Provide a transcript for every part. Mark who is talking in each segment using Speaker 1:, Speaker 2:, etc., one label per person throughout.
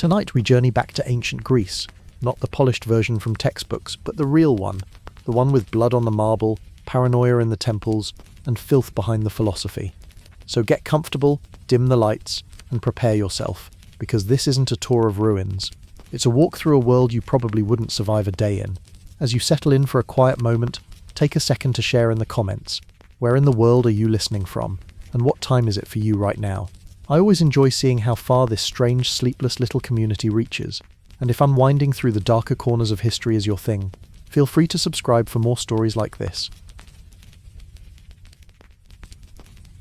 Speaker 1: Tonight we journey back to ancient Greece, not the polished version from textbooks, but the real one, the one with blood on the marble, paranoia in the temples, and filth behind the philosophy. So get comfortable, dim the lights, and prepare yourself, because this isn't a tour of ruins. It's a walk through a world you probably wouldn't survive a day in. As you settle in for a quiet moment, take a second to share in the comments. Where in the world are you listening from? And what time is it for you right now? I always enjoy seeing how far this strange, sleepless little community reaches. And if unwinding through the darker corners of history is your thing, feel free to subscribe for more stories like this.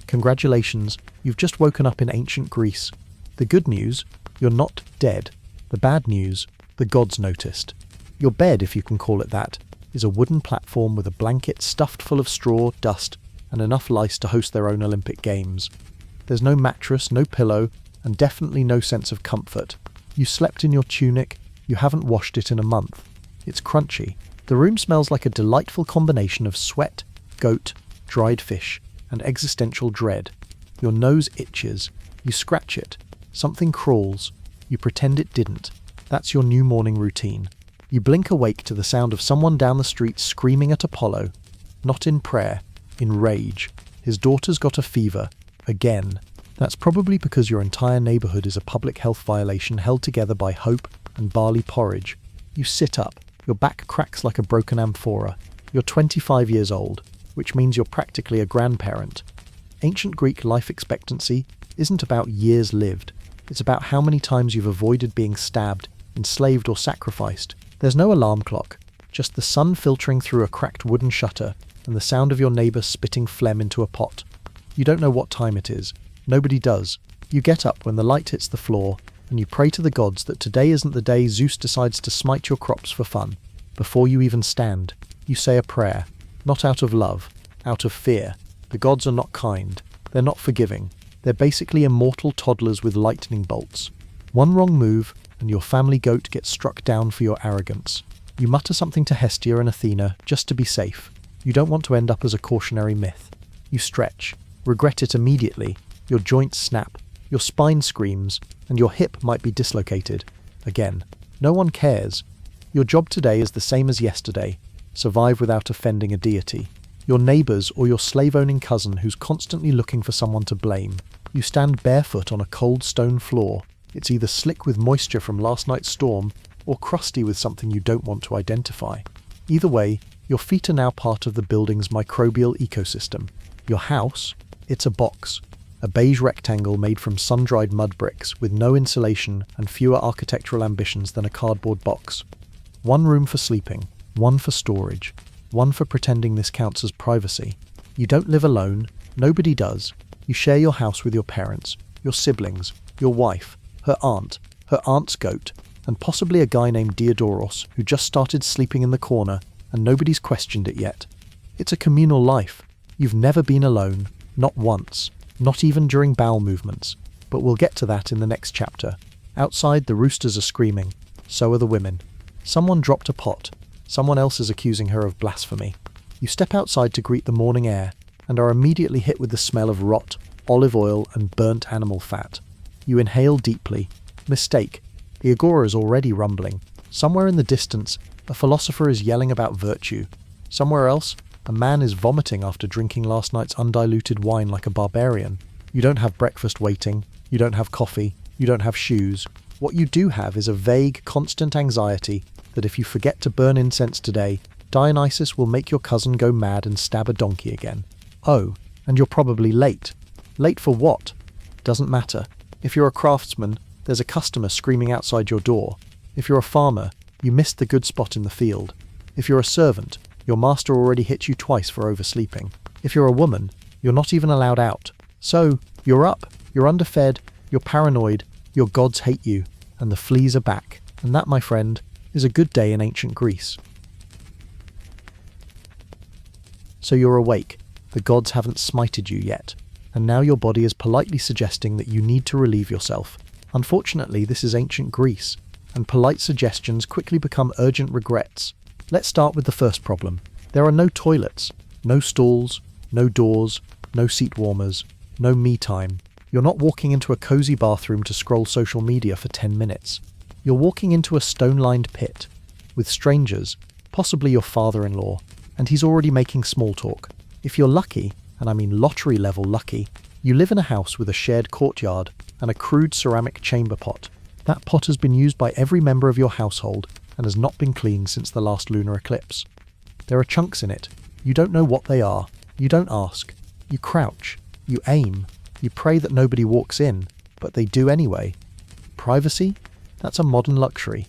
Speaker 1: Congratulations, you've just woken up in ancient Greece. The good news, you're not dead. The bad news, the gods noticed. Your bed, if you can call it that, is a wooden platform with a blanket stuffed full of straw, dust, and enough lice to host their own Olympic Games. There's no mattress, no pillow, and definitely no sense of comfort. You slept in your tunic, you haven't washed it in a month. It's crunchy. The room smells like a delightful combination of sweat, goat, dried fish, and existential dread. Your nose itches. You scratch it. Something crawls. You pretend it didn't. That's your new morning routine. You blink awake to the sound of someone down the street screaming at Apollo. Not in prayer, in rage. His daughter's got a fever. Again. That's probably because your entire neighborhood is a public health violation held together by hope and barley porridge. You sit up. Your back cracks like a broken amphora. You're 25 years old, which means you're practically a grandparent. Ancient Greek life expectancy isn't about years lived. It's about how many times you've avoided being stabbed, enslaved, or sacrificed. There's no alarm clock, just the sun filtering through a cracked wooden shutter and the sound of your neighbor spitting phlegm into a pot. You don't know what time it is. Nobody does. You get up when the light hits the floor, and you pray to the gods that today isn't the day Zeus decides to smite your crops for fun. Before you even stand, you say a prayer. Not out of love, out of fear. The gods are not kind. They're not forgiving. They're basically immortal toddlers with lightning bolts. One wrong move, and your family goat gets struck down for your arrogance. You mutter something to Hestia and Athena, just to be safe. You don't want to end up as a cautionary myth. You stretch, regret it immediately. Your joints snap, your spine screams, and your hip might be dislocated. Again, no one cares. Your job today is the same as yesterday. Survive without offending a deity. Your neighbors or your slave-owning cousin who's constantly looking for someone to blame. You stand barefoot on a cold stone floor. It's either slick with moisture from last night's storm or crusty with something you don't want to identify. Either way, your feet are now part of the building's microbial ecosystem. Your house? It's a box. A beige rectangle made from sun-dried mud bricks with no insulation and fewer architectural ambitions than a cardboard box. One room for sleeping, one for storage, one for pretending this counts as privacy. You don't live alone. Nobody does. You share your house with your parents, your siblings, your wife, her aunt's goat, and possibly a guy named Diodoros who just started sleeping in the corner and nobody's questioned it yet. It's a communal life. You've never been alone, not once, not even during bowel movements. But we'll get to that in the next chapter. Outside, the roosters are screaming. So are the women. Someone dropped a pot. Someone else is accusing her of blasphemy. You step outside to greet the morning air and are immediately hit with the smell of rot, olive oil, and burnt animal fat. You inhale deeply. Mistake. The agora is already rumbling. Somewhere in the distance, a philosopher is yelling about virtue. Somewhere else, a man is vomiting after drinking last night's undiluted wine like a barbarian. You don't have breakfast waiting. You don't have coffee. You don't have shoes. What you do have is a vague, constant anxiety that if you forget to burn incense today, Dionysus will make your cousin go mad and stab a donkey again. Oh, and you're probably late. Late for what? Doesn't matter. If you're a craftsman, there's a customer screaming outside your door. If you're a farmer, you missed the good spot in the field. If you're a servant, your master already hit you twice for oversleeping. If you're a woman, you're not even allowed out. So, you're up, you're underfed, you're paranoid, your gods hate you, and the fleas are back. And that, my friend, is a good day in ancient Greece. So you're awake. The gods haven't smited you yet. And now your body is politely suggesting that you need to relieve yourself. Unfortunately, this is ancient Greece, and polite suggestions quickly become urgent regrets. Let's start with the first problem. There are no toilets, no stalls, no doors, no seat warmers, no me time. You're not walking into a cozy bathroom to scroll social media for 10 minutes. You're walking into a stone-lined pit with strangers, possibly your father-in-law, and he's already making small talk. If you're lucky, and I mean lottery-level lucky, you live in a house with a shared courtyard and a crude ceramic chamber pot. That pot has been used by every member of your household and has not been cleaned since the last lunar eclipse. There are chunks in it. You don't know what they are. You don't ask. You crouch. You aim. You pray that nobody walks in, but they do anyway. Privacy? That's a modern luxury.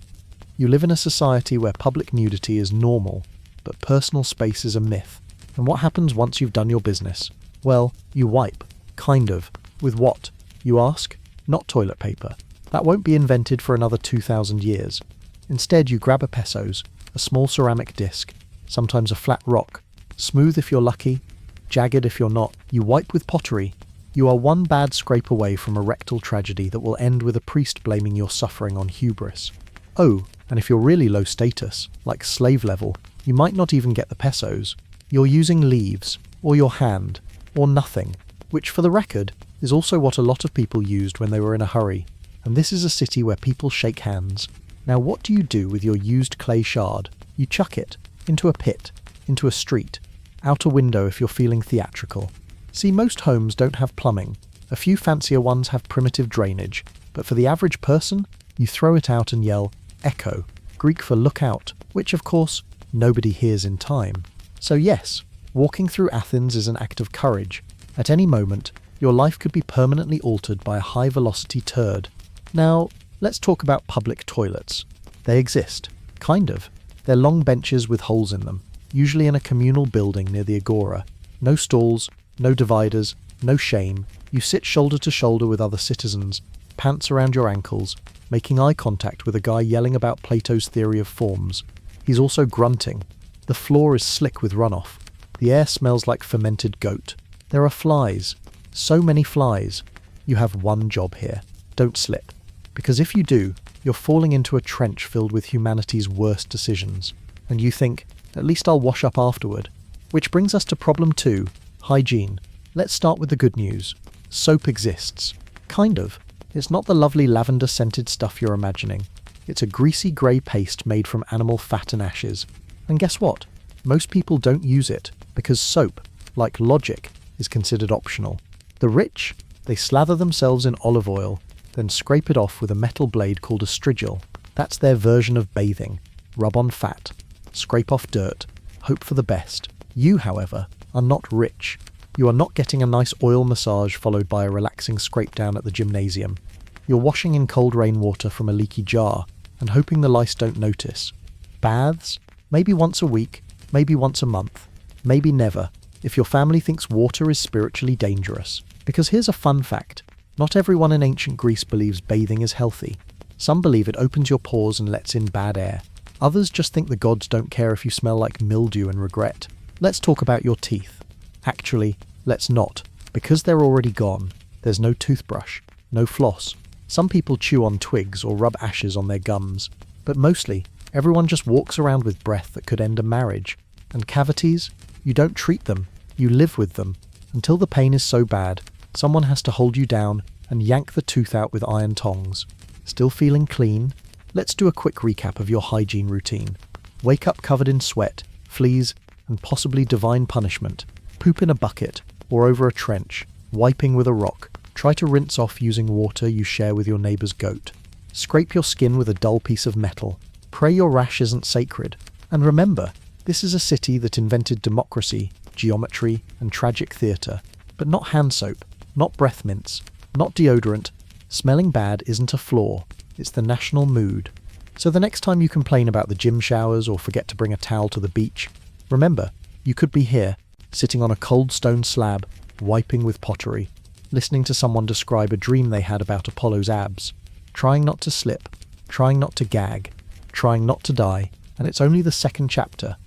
Speaker 1: You live in a society where public nudity is normal, but personal space is a myth. And what happens once you've done your business? Well, you wipe. Kind of. With what? You ask? Not toilet paper. That won't be invented for another 2,000 years. Instead, you grab a pesos, a small ceramic disc, sometimes a flat rock, smooth if you're lucky, jagged if you're not. You wipe with pottery. You are one bad scrape away from a rectal tragedy that will end with a priest blaming your suffering on hubris. Oh, and if you're really low status, like slave level, you might not even get the pesos. You're using leaves, or your hand, or nothing, which for the record is also what a lot of people used when they were in a hurry. And this is a city where people shake hands. Now what do you do with your used clay shard? You chuck it into a pit, into a street, out a window if you're feeling theatrical. See, most homes don't have plumbing. A few fancier ones have primitive drainage, but for the average person, you throw it out and yell, echo, Greek for look out, which of course, nobody hears in time. So yes, walking through Athens is an act of courage. At any moment, your life could be permanently altered by a high-velocity turd. Now, let's talk about public toilets. They exist. Kind of. They're long benches with holes in them, usually in a communal building near the agora. No stalls, no dividers, no shame. You sit shoulder to shoulder with other citizens, pants around your ankles, making eye contact with a guy yelling about Plato's theory of forms. He's also grunting. The floor is slick with runoff. The air smells like fermented goat. There are flies. So many flies. You have one job here. Don't slip. Because if you do, you're falling into a trench filled with humanity's worst decisions. And you think, at least I'll wash up afterward. Which brings us to problem 2, hygiene. Let's start with the good news. Soap exists. Kind of. It's not the lovely lavender-scented stuff you're imagining. It's a greasy grey paste made from animal fat and ashes. And guess what? Most people don't use it, because soap, like logic, is considered optional. The rich, they slather themselves in olive oil, then scrape it off with a metal blade called a strigil. That's their version of bathing. Rub on fat. Scrape off dirt. Hope for the best. You, however, are not rich. You are not getting a nice oil massage followed by a relaxing scrape down at the gymnasium. You're washing in cold rainwater from a leaky jar and hoping the lice don't notice. Baths? Maybe once a week, maybe once a month, maybe never, if your family thinks water is spiritually dangerous. Because here's a fun fact. Not everyone in ancient Greece believes bathing is healthy. Some believe it opens your pores and lets in bad air. Others just think the gods don't care if you smell like mildew and regret. Let's talk about your teeth. Actually, let's not, because they're already gone. There's no toothbrush, no floss. Some people chew on twigs or rub ashes on their gums. But mostly, everyone just walks around with breath that could end a marriage. And cavities? You don't treat them, you live with them. Until the pain is so bad, someone has to hold you down and yank the tooth out with iron tongs. Still feeling clean? Let's do a quick recap of your hygiene routine. Wake up covered in sweat, fleas, and possibly divine punishment. Poop in a bucket, or over a trench, wiping with a rock. Try to rinse off using water you share with your neighbour's goat. Scrape your skin with a dull piece of metal. Pray your rash isn't sacred. And remember, this is a city that invented democracy, geometry, and tragic theatre. But not hand soap, not breath mints, not deodorant. Smelling bad isn't a flaw, it's the national mood. So the next time you complain about the gym showers or forget to bring a towel to the beach, remember, you could be here, sitting on a cold stone slab, wiping with pottery, listening to someone describe a dream they had about Apollo's abs, trying not to slip, trying not to gag, trying not to die, and it's only the second chapter.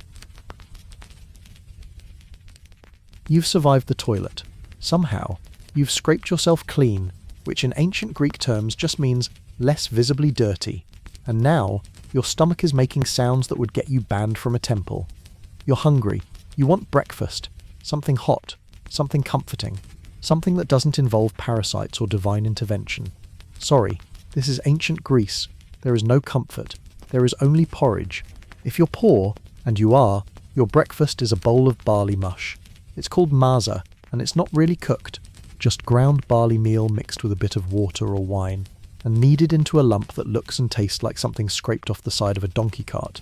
Speaker 1: You've survived the toilet. Somehow, you've scraped yourself clean, which in ancient Greek terms just means less visibly dirty. And now, your stomach is making sounds that would get you banned from a temple. You're hungry. You want breakfast. Something hot. Something comforting. something that doesn't involve parasites or divine intervention. Sorry, this is ancient Greece. There is no comfort. There is only porridge. If you're poor, and you are, your breakfast is a bowl of barley mush. It's called maza, and it's not really cooked, just ground barley meal mixed with a bit of water or wine, and kneaded into a lump that looks and tastes like something scraped off the side of a donkey cart.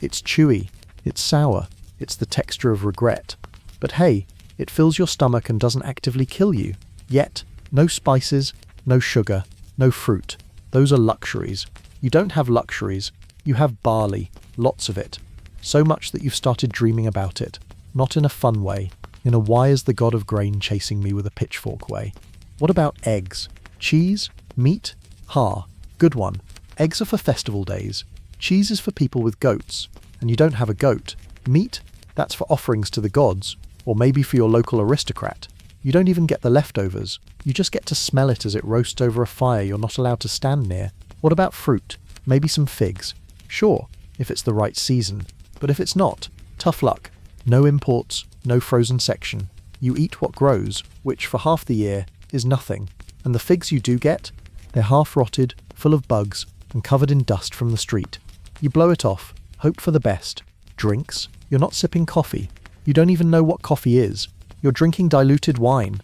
Speaker 1: It's chewy, it's sour, it's the texture of regret. But hey, it fills your stomach and doesn't actively kill you. Yet, no spices, no sugar, no fruit. Those are luxuries. You don't have luxuries, you have barley, lots of it. So much that you've started dreaming about it. Not in a fun way, in a why is the god of grain chasing me with a pitchfork way. What about eggs? Cheese? Meat? Ha, good one. Eggs are for festival days. Cheese is for people with goats. And you don't have a goat. Meat? That's for offerings to the gods. Or maybe for your local aristocrat. You don't even get the leftovers. You just get to smell it as it roasts over a fire you're not allowed to stand near. What about fruit? Maybe some figs. Sure, if it's the right season. But if it's not, tough luck. No imports, no frozen section. You eat what grows, which for half the year is nothing. And the figs you do get? They're half rotted, full of bugs, and covered in dust from the street. You blow it off, hope for the best. Drinks? You're not sipping coffee. You don't even know what coffee is. You're drinking diluted wine.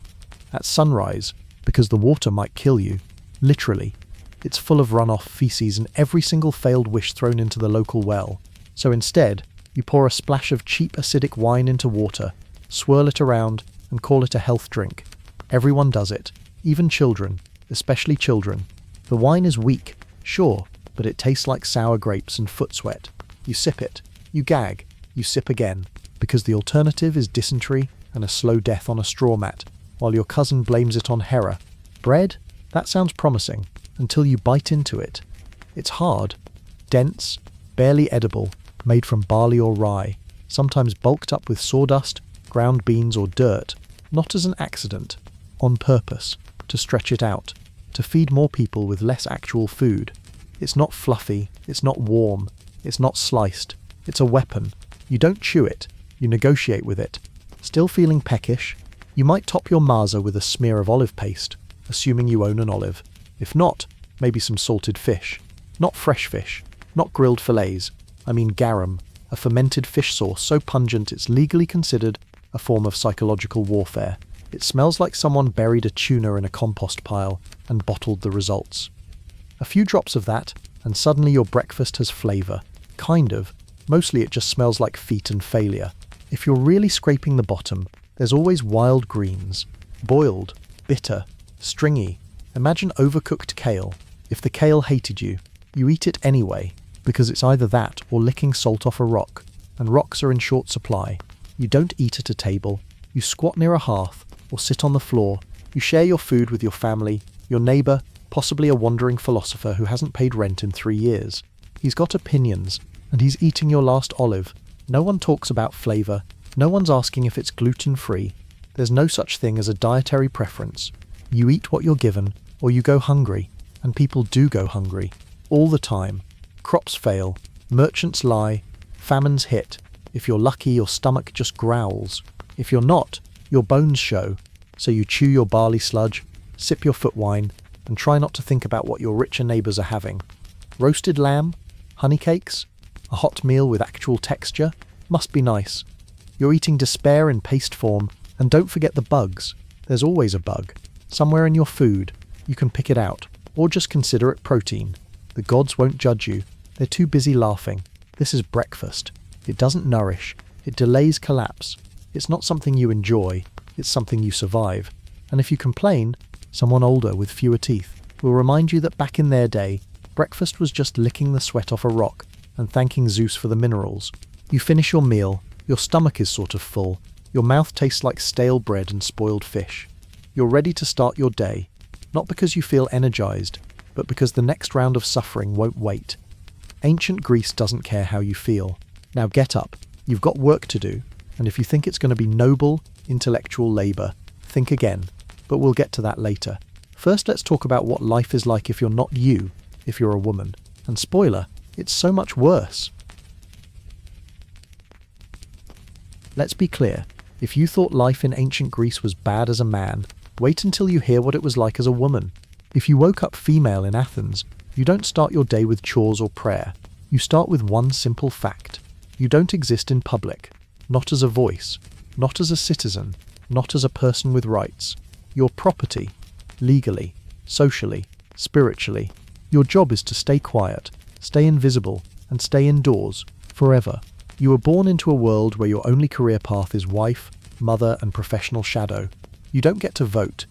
Speaker 1: At sunrise, because the water might kill you. Literally. It's full of runoff, feces, and every single failed wish thrown into the local well. So instead, you pour a splash of cheap acidic wine into water, swirl it around, and call it a health drink. Everyone does it, even children, especially children. The wine is weak, sure, but it tastes like sour grapes and foot sweat. You sip it, you gag, you sip again, because the alternative is dysentery and a slow death on a straw mat, while your cousin blames it on Hera. Bread? That sounds promising, until you bite into it. It's hard, dense, barely edible, made from barley or rye, sometimes bulked up with sawdust, ground beans or dirt, not as an accident, on purpose, to stretch it out, to feed more people with less actual food. It's not fluffy, it's not warm, it's not sliced, it's a weapon. You don't chew it, you negotiate with it. Still feeling peckish? You might top your maza with a smear of olive paste, assuming you own an olive. If not, maybe some salted fish. Not fresh fish, not grilled fillets. I mean garum, a fermented fish sauce so pungent it's legally considered a form of psychological warfare. It smells like someone buried a tuna in a compost pile and bottled the results. A few drops of that, and suddenly your breakfast has flavour. Kind of. Mostly it just smells like feet and failure. If you're really scraping the bottom, there's always wild greens. Boiled, bitter, stringy. Imagine overcooked kale. If the kale hated you, you eat it anyway, because it's either that or licking salt off a rock, and rocks are in short supply. You don't eat at a table. You squat near a hearth, or sit on the floor. You share your food with your family, your neighbour, possibly a wandering philosopher who hasn't paid rent in 3 years. He's got opinions, and he's eating your last olive. No one talks about flavour. No one's asking if it's gluten-free. There's no such thing as a dietary preference. You eat what you're given, or you go hungry. And people do go hungry. All the time. Crops fail. Merchants lie. Famines hit. If you're lucky, your stomach just growls. If you're not, your bones show. So you chew your barley sludge, sip your foot wine, and try not to think about what your richer neighbours are having. Roasted lamb? Honey cakes? A hot meal with actual texture? Must be nice. You're eating despair in paste form, and don't forget the bugs. There's always a bug. Somewhere in your food. You can pick it out, or just consider it protein. The gods won't judge you. They're too busy laughing. This is breakfast. It doesn't nourish. It delays collapse. It's not something you enjoy. It's something you survive. And if you complain, someone older with fewer teeth will remind you that back in their day, breakfast was just licking the sweat off a rock and thanking Zeus for the minerals. You finish your meal, your stomach is sort of full, your mouth tastes like stale bread and spoiled fish. You're ready to start your day, not because you feel energized, but because the next round of suffering won't wait. Ancient Greece doesn't care how you feel. Now get up, you've got work to do, and if you think it's going to be noble, intellectual labour, think again, but we'll get to that later. First, let's talk about what life is like if you're not you, if you're a woman. And spoiler, it's so much worse. Let's be clear, if you thought life in ancient Greece was bad as a man, Wait until you hear what it was like as a woman. If you woke up female in Athens, you don't start your day with chores or prayer. You start with one simple fact. You don't exist in public. Not as a voice. Not as a citizen. Not as a person with rights. You're property. Legally. Socially. Spiritually. Your job is to stay quiet, stay invisible, and stay indoors, forever. You were born into a world where your only career path is wife, mother, and professional shadow. You don't get to vote.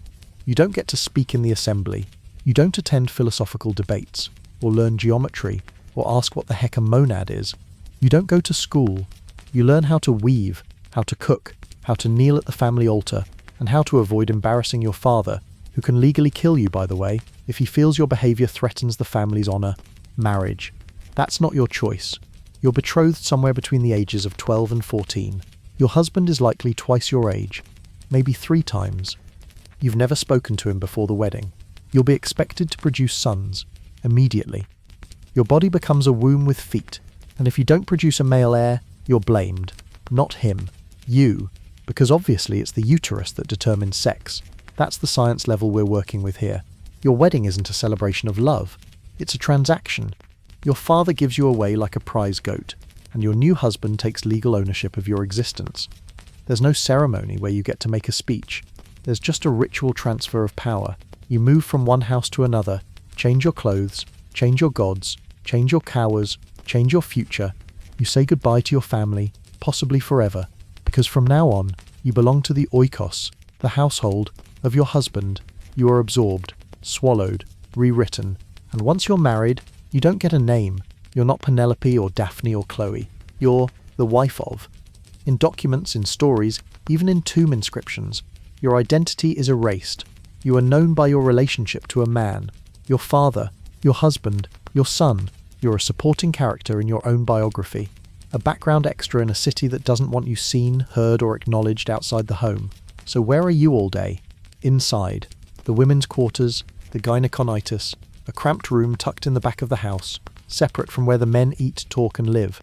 Speaker 1: You don't get to speak in the assembly. You don't attend philosophical debates, or learn geometry, or ask what the heck a monad is. You don't go to school. You learn how to weave, how to cook, how to kneel at the family altar, and how to avoid embarrassing your father, who can legally kill you, by the way, if he feels your behavior threatens the family's honor. Marriage. That's not your choice. You're betrothed somewhere between the ages of 12 and 14. Your husband is likely twice your age, maybe 3 times. You've never spoken to him before the wedding. You'll be expected to produce sons, immediately. Your body becomes a womb with feet, and if you don't produce a male heir, you're blamed. Not him. You. Because obviously it's the uterus that determines sex. That's the science level we're working with here. Your wedding isn't a celebration of love. It's a transaction. Your father gives you away like a prize goat, and your new husband takes legal ownership of your existence. There's no ceremony where you get to make a speech. There's just a ritual transfer of power. You move from one house to another, change your clothes, change your gods, change your cows, change your future. You say goodbye to your family, possibly forever, because from now on, you belong to the oikos, the household, of your husband. You are absorbed, swallowed, rewritten, and once you're married, you don't get a name. You're not Penelope or Daphne or Chloe. You're the wife of. In documents, in stories, even in tomb inscriptions, your identity is erased. You are known by your relationship to a man, your father, your husband, your son. You're a supporting character in your own biography, a background extra in a city that doesn't want you seen, heard, or acknowledged outside the home. So where are you all day? Inside. The women's quarters, the gyneconitis, a cramped room tucked in the back of the house, separate from where the men eat, talk, and live.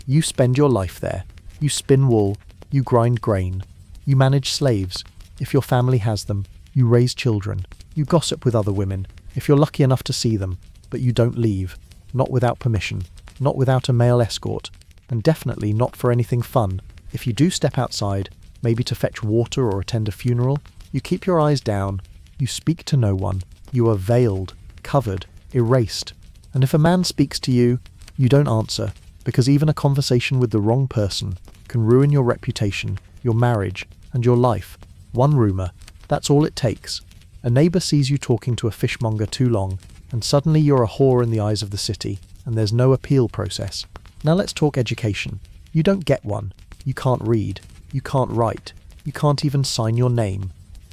Speaker 1: You spend your life there. You spin wool. You grind grain. You manage slaves, if your family has them. You raise children. You gossip with other women, if you're lucky enough to see them, but you don't leave. Not without permission. Not without a male escort. And definitely not for anything fun. If you do step outside, maybe to fetch water or attend a funeral, you keep your eyes down. You speak to no one. You are veiled, covered, erased. And if a man speaks to you, you don't answer, because even a conversation with the wrong person can ruin your reputation, your marriage, and your life. One rumour, that's all it takes. A neighbour sees you talking to a fishmonger too long, and suddenly you're a whore in the eyes of the city, and there's no appeal process. Now let's talk education. You don't get one. You can't read. You can't write. You can't even sign your name.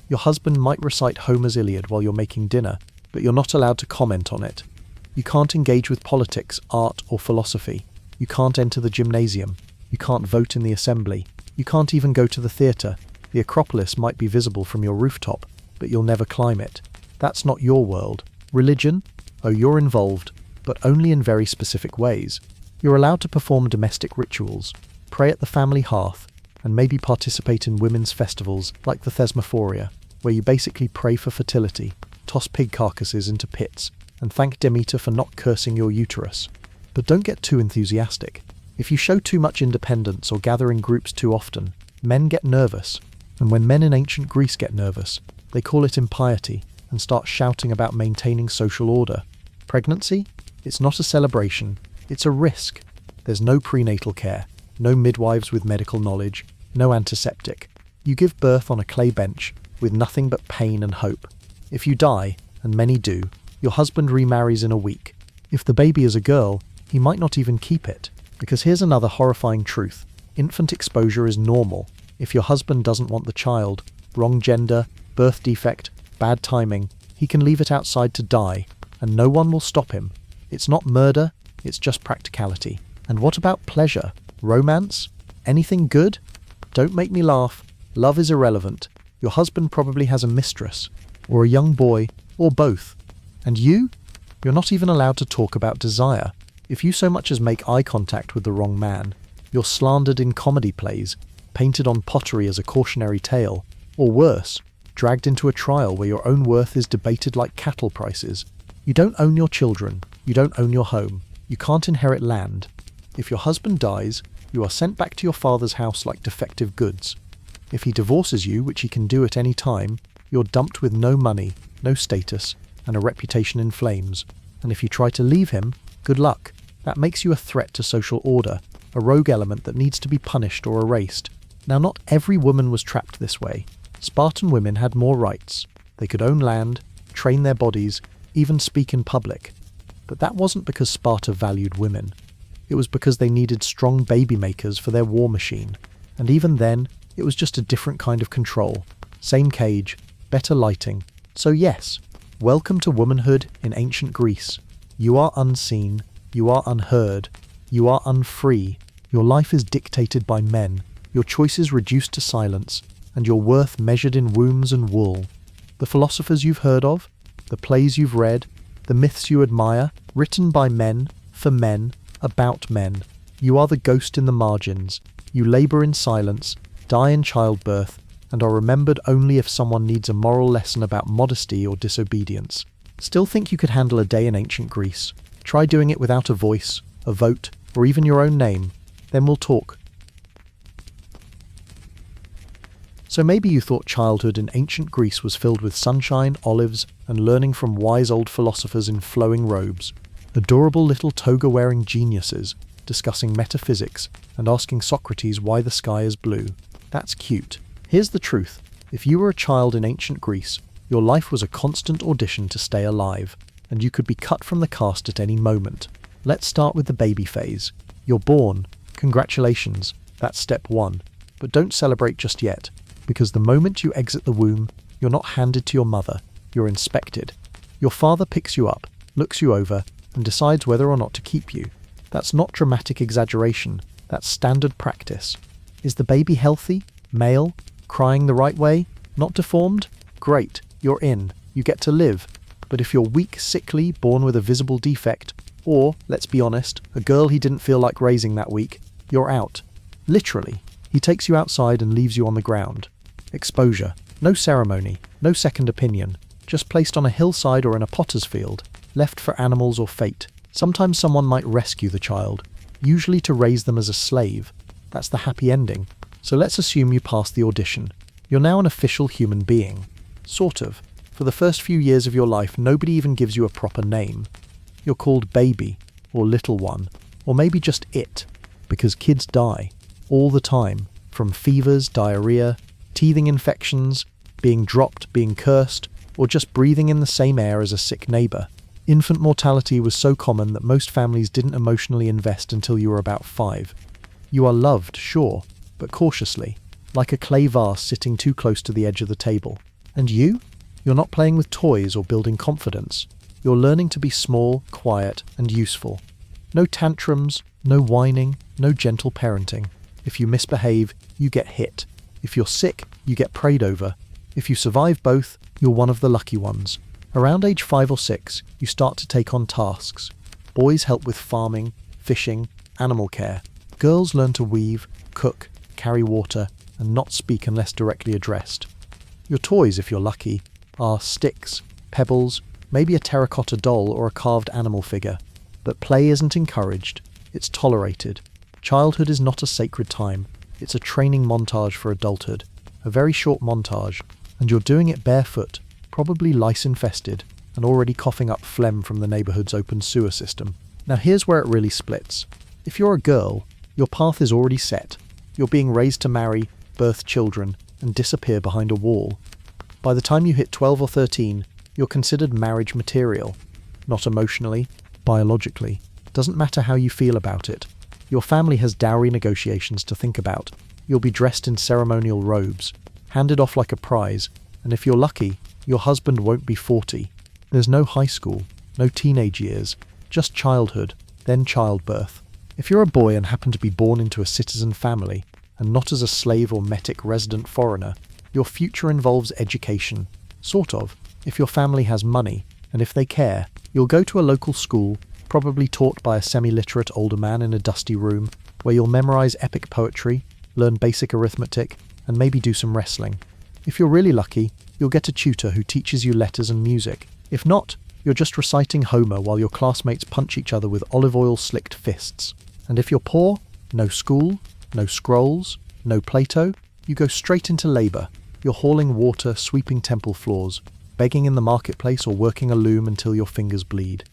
Speaker 1: Your husband might recite Homer's Iliad while you're making dinner, but you're not allowed to comment on it. You can't engage with politics, art, or philosophy. You can't enter the gymnasium. You can't vote in the assembly. You can't even go to the theatre. The Acropolis might be visible from your rooftop, but you'll never climb it. That's not your world. Religion? Oh, you're involved, but only in very specific ways. You're allowed to perform domestic rituals, pray at the family hearth, and maybe participate in women's festivals like the Thesmophoria, where you basically pray for fertility, toss pig carcasses into pits, and thank Demeter for not cursing your uterus. But don't get too enthusiastic. If you show too much independence or gather in groups too often, men get nervous. And when men in ancient Greece get nervous, they call it impiety and start shouting about maintaining social order. Pregnancy? It's not a celebration. It's a risk. There's no prenatal care, no midwives with medical knowledge, no antiseptic. You give birth on a clay bench with nothing but pain and hope. If you die, and many do, your husband remarries in a week. If the baby is a girl, he might not even keep it. Because here's another horrifying truth. Infant exposure is normal. If your husband doesn't want the child, wrong gender, birth defect, bad timing, he can leave it outside to die, and no one will stop him. It's not murder, it's just practicality. And what about pleasure? Romance? Anything good? Don't make me laugh. Love is irrelevant. Your husband probably has a mistress, or a young boy, or both. And you? You're not even allowed to talk about desire. If you so much as make eye contact with the wrong man, you're slandered in comedy plays, painted on pottery as a cautionary tale, or worse, dragged into a trial where your own worth is debated like cattle prices. You don't own your children. You don't own your home. You can't inherit land. If your husband dies, you are sent back to your father's house like defective goods. If he divorces you, which he can do at any time, you're dumped with no money, no status, and a reputation in flames. And if you try to leave him, good luck. That makes you a threat to social order, a rogue element that needs to be punished or erased. Now, not every woman was trapped this way. Spartan women had more rights. They could own land, train their bodies, even speak in public. But that wasn't because Sparta valued women. It was because they needed strong baby makers for their war machine. And even then, it was just a different kind of control. Same cage, better lighting. So yes, welcome to womanhood in ancient Greece. You are unseen, you are unheard, you are unfree. Your life is dictated by men, your choices reduced to silence, and your worth measured in wombs and wool. The philosophers you've heard of, the plays you've read, the myths you admire, written by men, for men, about men. You are the ghost in the margins. You labour in silence, die in childbirth, and are remembered only if someone needs a moral lesson about modesty or disobedience. Still think you could handle a day in ancient Greece? Try doing it without a voice, a vote, or even your own name. Then we'll talk. So maybe you thought childhood in ancient Greece was filled with sunshine, olives, and learning from wise old philosophers in flowing robes. Adorable little toga-wearing geniuses discussing metaphysics and asking Socrates why the sky is blue. That's cute. Here's the truth. If you were a child in ancient Greece, your life was a constant audition to stay alive, and you could be cut from the cast at any moment. Let's start with the baby phase. You're born. Congratulations. That's step one. But don't celebrate just yet, because the moment you exit the womb, you're not handed to your mother. You're inspected. Your father picks you up, looks you over, and decides whether or not to keep you. That's not dramatic exaggeration. That's standard practice. Is the baby healthy? Male? Crying the right way? Not deformed? Great. You're in. You get to live. But if you're weak, sickly, born with a visible defect, or, let's be honest, a girl he didn't feel like raising that week, you're out. Literally. He takes you outside and leaves you on the ground. Exposure. No ceremony. No second opinion. Just placed on a hillside or in a potter's field. Left for animals or fate. Sometimes someone might rescue the child, usually to raise them as a slave. That's the happy ending. So let's assume you passed the audition. You're now an official human being. Sort of. For the first few years of your life, nobody even gives you a proper name. You're called baby, or little one, or maybe just it, because kids die. All the time. From fevers, diarrhea, teething infections, being dropped, being cursed, or just breathing in the same air as a sick neighbour. Infant mortality was so common that most families didn't emotionally invest until you were about 5. You are loved, sure, but cautiously, like a clay vase sitting too close to the edge of the table. And you? You're not playing with toys or building confidence. You're learning to be small, quiet, and useful. No tantrums, no whining, no gentle parenting. If you misbehave, you get hit. If you're sick, you get prayed over. If you survive both, you're one of the lucky ones. Around age 5 or 6, you start to take on tasks. Boys help with farming, fishing, animal care. Girls learn to weave, cook, carry water, and not speak unless directly addressed. Your toys, if you're lucky, are sticks, pebbles, maybe a terracotta doll or a carved animal figure. But play isn't encouraged. It's tolerated. Childhood is not a sacred time. It's a training montage for adulthood. A very short montage. And you're doing it barefoot, probably lice-infested, and already coughing up phlegm from the neighbourhood's open sewer system. Now here's where it really splits. If you're a girl, your path is already set. You're being raised to marry, birth children, and disappear behind a wall. By the time you hit 12 or 13, you're considered marriage material. Not emotionally, biologically. Doesn't matter how you feel about it. Your family has dowry negotiations to think about. You'll be dressed in ceremonial robes, handed off like a prize, and if you're lucky, your husband won't be 40. There's no high school, no teenage years, just childhood, then childbirth. If you're a boy and happen to be born into a citizen family, and not as a slave or metic resident foreigner, your future involves education. Sort of. If your family has money, and if they care, you'll go to a local school, probably taught by a semi-literate older man in a dusty room, where you'll memorize epic poetry, learn basic arithmetic, and maybe do some wrestling. If you're really lucky, you'll get a tutor who teaches you letters and music. If not, you're just reciting Homer while your classmates punch each other with olive oil slicked fists. And if you're poor, no school, no scrolls, no Plato, you go straight into labour. You're hauling water, sweeping temple floors, begging in the marketplace, or working a loom until your fingers bleed.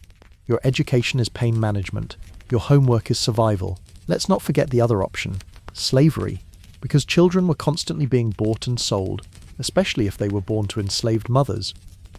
Speaker 1: Your education is pain management. Your homework is survival. Let's not forget the other option, slavery, because children were constantly being bought and sold, especially if they were born to enslaved mothers.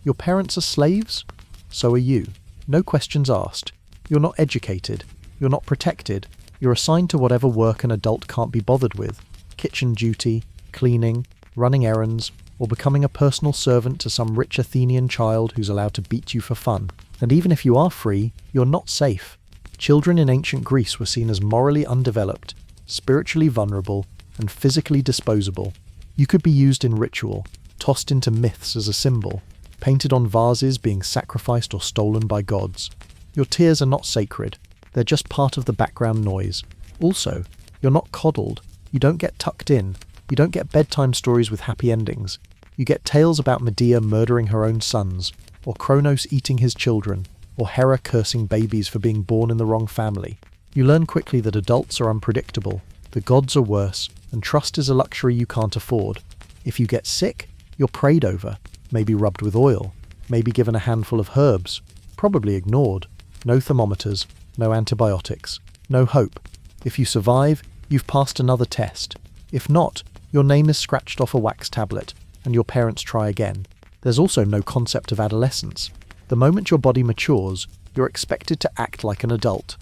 Speaker 1: Your parents are slaves? So are you. No questions asked. You're not educated. You're not protected. You're assigned to whatever work an adult can't be bothered with. Kitchen duty, cleaning, running errands, or becoming a personal servant to some rich Athenian child who's allowed to beat you for fun. And even if you are free, you're not safe. Children in ancient Greece were seen as morally undeveloped, spiritually vulnerable, and physically disposable. You could be used in ritual, tossed into myths as a symbol, painted on vases being sacrificed or stolen by gods. Your tears are not sacred. They're just part of the background noise. Also, you're not coddled. You don't get tucked in. You don't get bedtime stories with happy endings. You get tales about Medea murdering her own sons, or Kronos eating his children, or Hera cursing babies for being born in the wrong family. You learn quickly that adults are unpredictable, the gods are worse, and trust is a luxury you can't afford. If you get sick, you're prayed over, maybe rubbed with oil, maybe given a handful of herbs, probably ignored. No thermometers, no antibiotics, no hope. If you survive, you've passed another test. If not, your name is scratched off a wax tablet, and your parents try again. There's also no concept of adolescence. The moment your body matures, you're expected to act like an adult.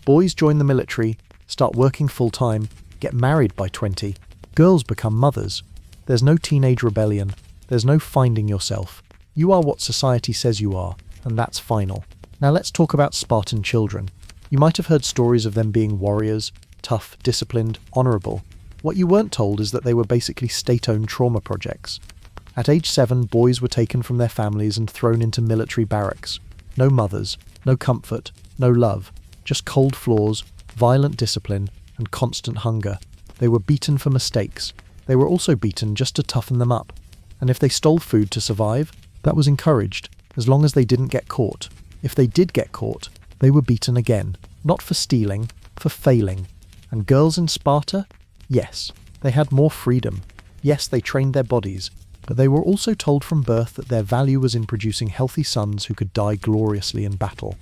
Speaker 1: Boys join the military, start working full-time, get married by 20. Girls become mothers. There's no teenage rebellion. There's no finding yourself. You are what society says you are, and that's final. Now let's talk about Spartan children. You might have heard stories of them being warriors, tough, disciplined, honourable. What you weren't told is that they were basically state-owned trauma projects. At age 7, boys were taken from their families and thrown into military barracks. No mothers, no comfort, no love, just cold floors, violent discipline, and constant hunger. They were beaten for mistakes. They were also beaten just to toughen them up. And if they stole food to survive, that was encouraged, as long as they didn't get caught. If they did get caught, they were beaten again, not for stealing, for failing. And girls in Sparta? Yes, they had more freedom. Yes, they trained their bodies, but they were also told from birth that their value was in producing healthy sons who could die gloriously in battle.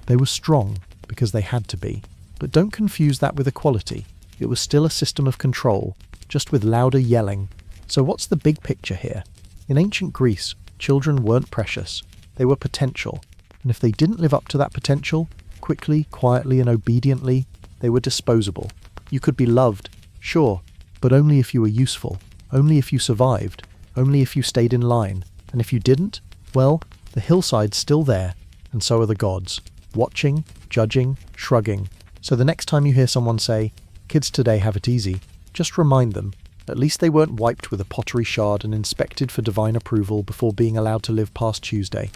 Speaker 1: They were strong because they had to be. But don't confuse that with equality. It was still a system of control, just with louder yelling. So what's the big picture here? In ancient Greece, children weren't precious. They were potential. And if they didn't live up to that potential, quickly, quietly, and obediently, they were disposable. You could be loved, sure, but only if you were useful, only if you survived, only if you stayed in line. And if you didn't, well, the hillside's still there, and so are the gods, watching, judging, shrugging. So the next time you hear someone say, "Kids today have it easy," just remind them, at least they weren't wiped with a pottery shard and inspected for divine approval before being allowed to live past Tuesday.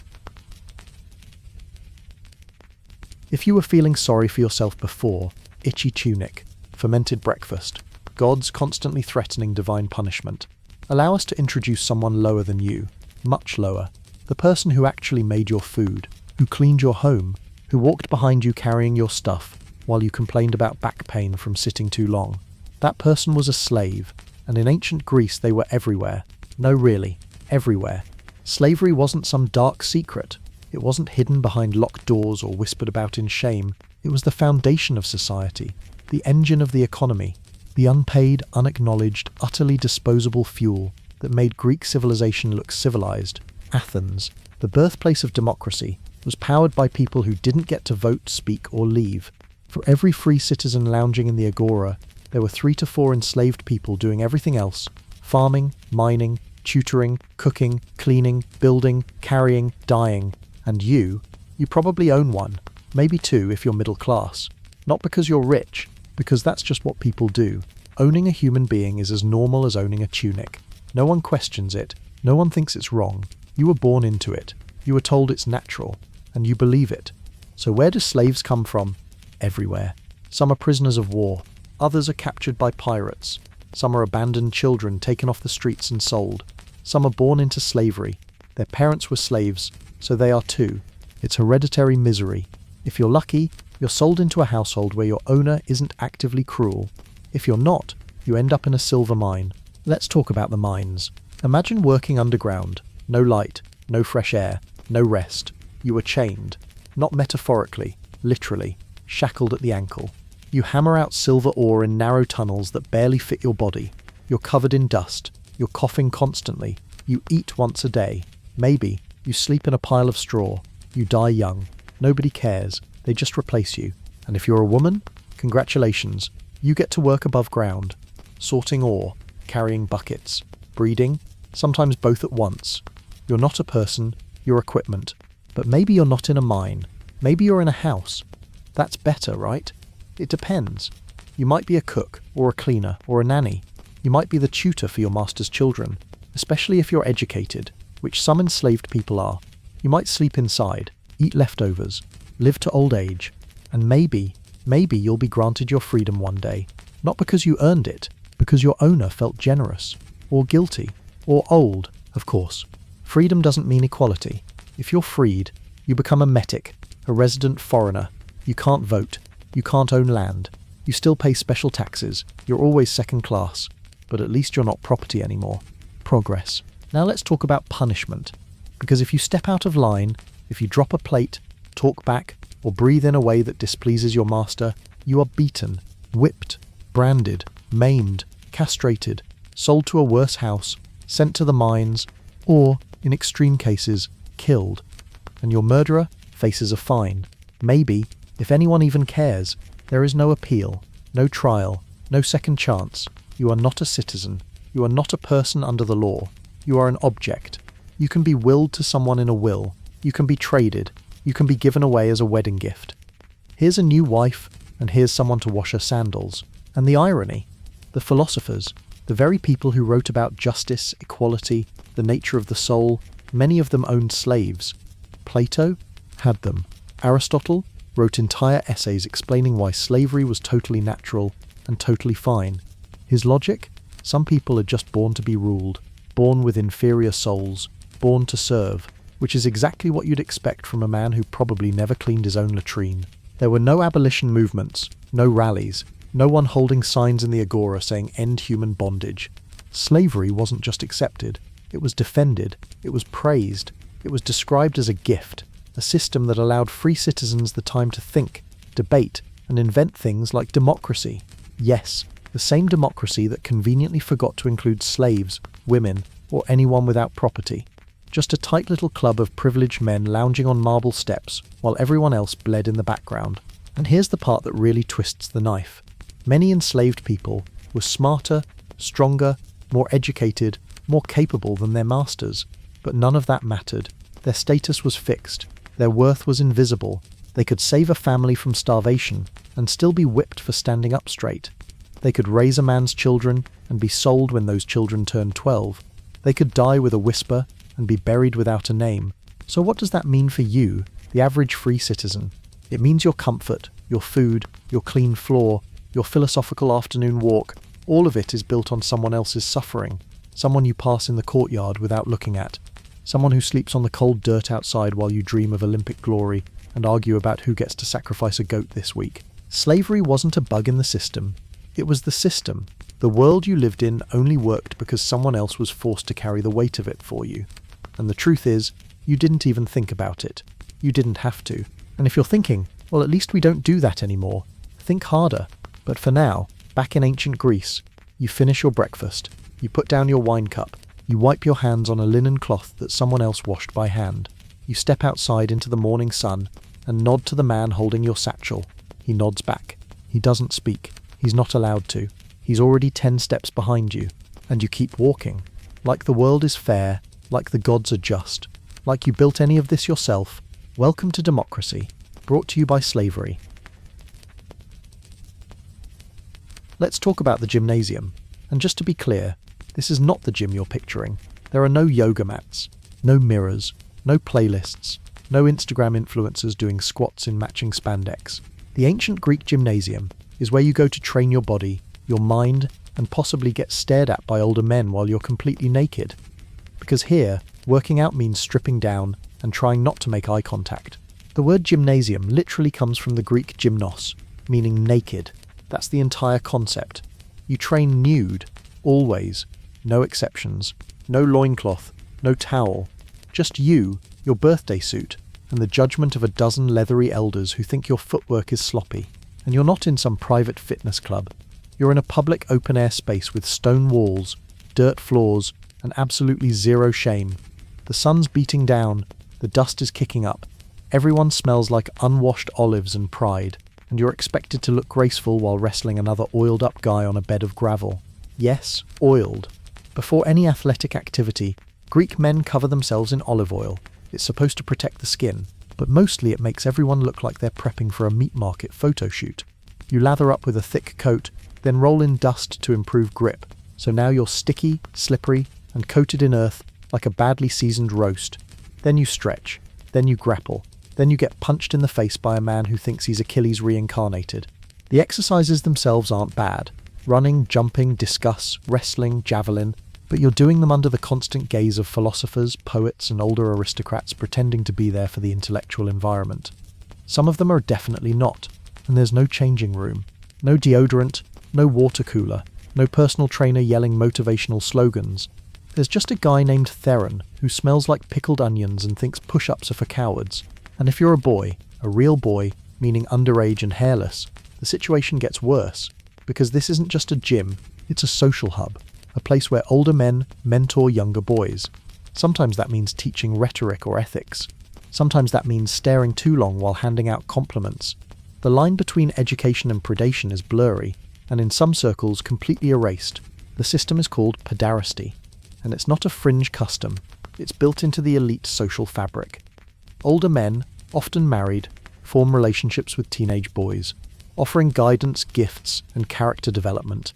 Speaker 1: If you were feeling sorry for yourself before, itchy tunic, fermented breakfast, gods constantly threatening divine punishment, allow us to introduce someone lower than you, much lower, the person who actually made your food, who cleaned your home, who walked behind you carrying your stuff while you complained about back pain from sitting too long. That person was a slave, and in ancient Greece they were everywhere. No, really, everywhere. Slavery wasn't some dark secret. It wasn't hidden behind locked doors or whispered about in shame. It was the foundation of society, the engine of the economy, the unpaid, unacknowledged, utterly disposable fuel that made Greek civilization look civilized. Athens, the birthplace of democracy, was powered by people who didn't get to vote, speak, or leave. For every free citizen lounging in the agora, there were 3 to 4 enslaved people doing everything else: farming, mining, tutoring, cooking, cleaning, building, carrying, dying. And you probably own one, maybe 2 if you're middle class. Not because you're rich, because that's just what people do. Owning a human being is as normal as owning a tunic. No one questions it. No one thinks it's wrong. You were born into it. You were told it's natural, and you believe it. So where do slaves come from? Everywhere. Some are prisoners of war. Others are captured by pirates. Some are abandoned children taken off the streets and sold. Some are born into slavery. Their parents were slaves, so they are too. It's hereditary misery. If you're lucky, you're sold into a household where your owner isn't actively cruel. If you're not, you end up in a silver mine. Let's talk about the mines. Imagine working underground. No light, no fresh air, no rest. You are chained. Not metaphorically, literally, shackled at the ankle. You hammer out silver ore in narrow tunnels that barely fit your body. You're covered in dust. You're coughing constantly. You eat once a day. Maybe. You sleep in a pile of straw. You die young. Nobody cares. They just replace you. And if you're a woman, congratulations. You get to work above ground. Sorting ore. Carrying buckets. Breeding. Sometimes both at once. You're not a person. You're equipment. But maybe you're not in a mine. Maybe you're in a house. That's better, right? It depends. You might be a cook, or a cleaner, or a nanny. You might be the tutor for your master's children, especially if you're educated, which some enslaved people are. You might sleep inside, eat leftovers, live to old age, and maybe you'll be granted your freedom one day, not because you earned it, because your owner felt generous, or guilty, or old, of course. Freedom doesn't mean equality. If you're freed, you become a metic, a resident foreigner. You can't vote. You can't own land. You still pay special taxes. You're always second class. But at least you're not property anymore. Progress. Now let's talk about punishment. Because if you step out of line, if you drop a plate, talk back, or breathe in a way that displeases your master, you are beaten, whipped, branded, maimed, castrated, sold to a worse house, sent to the mines, or, in extreme cases, killed. And your murderer faces a fine. Maybe, if anyone even cares, there is no appeal, no trial, no second chance. You are not a citizen. You are not a person under the law. You are an object. You can be willed to someone in a will. You can be traded. You can be given away as a wedding gift. Here's a new wife, and here's someone to wash her sandals. And the irony, the philosophers, the very people who wrote about justice, equality, the nature of the soul, many of them owned slaves. Plato had them. Aristotle wrote entire essays explaining why slavery was totally natural and totally fine. His logic? Some people are just born to be ruled, born with inferior souls, born to serve, which is exactly what you'd expect from a man who probably never cleaned his own latrine. There were no abolition movements, no rallies, no one holding signs in the agora saying end human bondage. Slavery wasn't just accepted, it was defended, it was praised, it was described as a gift, a system that allowed free citizens the time to think, debate, and invent things like democracy. Yes, the same democracy that conveniently forgot to include slaves, women, or anyone without property. Just a tight little club of privileged men lounging on marble steps while everyone else bled in the background. And here's the part that really twists the knife. Many enslaved people were smarter, stronger, more educated, more capable than their masters. But none of that mattered. Their status was fixed. Their worth was invisible. They could save a family from starvation and still be whipped for standing up straight. They could raise a man's children and be sold when those children turned 12. They could die with a whisper and be buried without a name. So what does that mean for you, the average free citizen? It means your comfort, your food, your clean floor, your philosophical afternoon walk, all of it is built on someone else's suffering, someone you pass in the courtyard without looking at, someone who sleeps on the cold dirt outside while you dream of Olympic glory and argue about who gets to sacrifice a goat this week. Slavery wasn't a bug in the system. It was the system. The world you lived in only worked because someone else was forced to carry the weight of it for you. And the truth is, you didn't even think about it. You didn't have to. And if you're thinking, well, at least we don't do that anymore, think harder. But for now, back in ancient Greece, you finish your breakfast, you put down your wine cup, you wipe your hands on a linen cloth that someone else washed by hand. You step outside into the morning sun and nod to the man holding your satchel. He nods back. He doesn't speak. He's not allowed to. He's already 10 steps behind you. And you keep walking. Like the world is fair, like the gods are just, like you built any of this yourself. Welcome to democracy, brought to you by slavery. Let's talk about the gymnasium. And just to be clear, this is not the gym you're picturing. There are no yoga mats, no mirrors, no playlists, no Instagram influencers doing squats in matching spandex. The ancient Greek gymnasium is where you go to train your body, your mind, and possibly get stared at by older men while you're completely naked. Because here, working out means stripping down and trying not to make eye contact. The word gymnasium literally comes from the Greek gymnos, meaning naked. That's the entire concept. You train nude, always, no exceptions, no loincloth, no towel, just you, your birthday suit, and the judgment of a dozen leathery elders who think your footwork is sloppy. And you're not in some private fitness club. You're in a public open-air space with stone walls, dirt floors, and absolutely zero shame. The sun's beating down, the dust is kicking up, everyone smells like unwashed olives and pride, and you're expected to look graceful while wrestling another oiled-up guy on a bed of gravel. Yes, oiled. Before any athletic activity, Greek men cover themselves in olive oil. It's supposed to protect the skin, but mostly it makes everyone look like they're prepping for a meat market photo shoot. You lather up with a thick coat, then roll in dust to improve grip, so now you're sticky, slippery, and coated in earth like a badly seasoned roast. Then you stretch, then you grapple, then you get punched in the face by a man who thinks he's Achilles reincarnated. The exercises themselves aren't bad. Running, jumping, discus, wrestling, javelin, but you're doing them under the constant gaze of philosophers, poets, and older aristocrats pretending to be there for the intellectual environment. Some of them are definitely not, and there's no changing room, no deodorant, no water cooler, no personal trainer yelling motivational slogans. There's just a guy named Theron who smells like pickled onions and thinks push-ups are for cowards. And if you're a boy, a real boy, meaning underage and hairless, the situation gets worse, because this isn't just a gym, it's a social hub, a place where older men mentor younger boys. Sometimes that means teaching rhetoric or ethics. Sometimes that means staring too long while handing out compliments. The line between education and predation is blurry, and in some circles completely erased. The system is called pederasty, and it's not a fringe custom, it's built into the elite social fabric. Older men, often married, form relationships with teenage boys, offering guidance, gifts, and character development.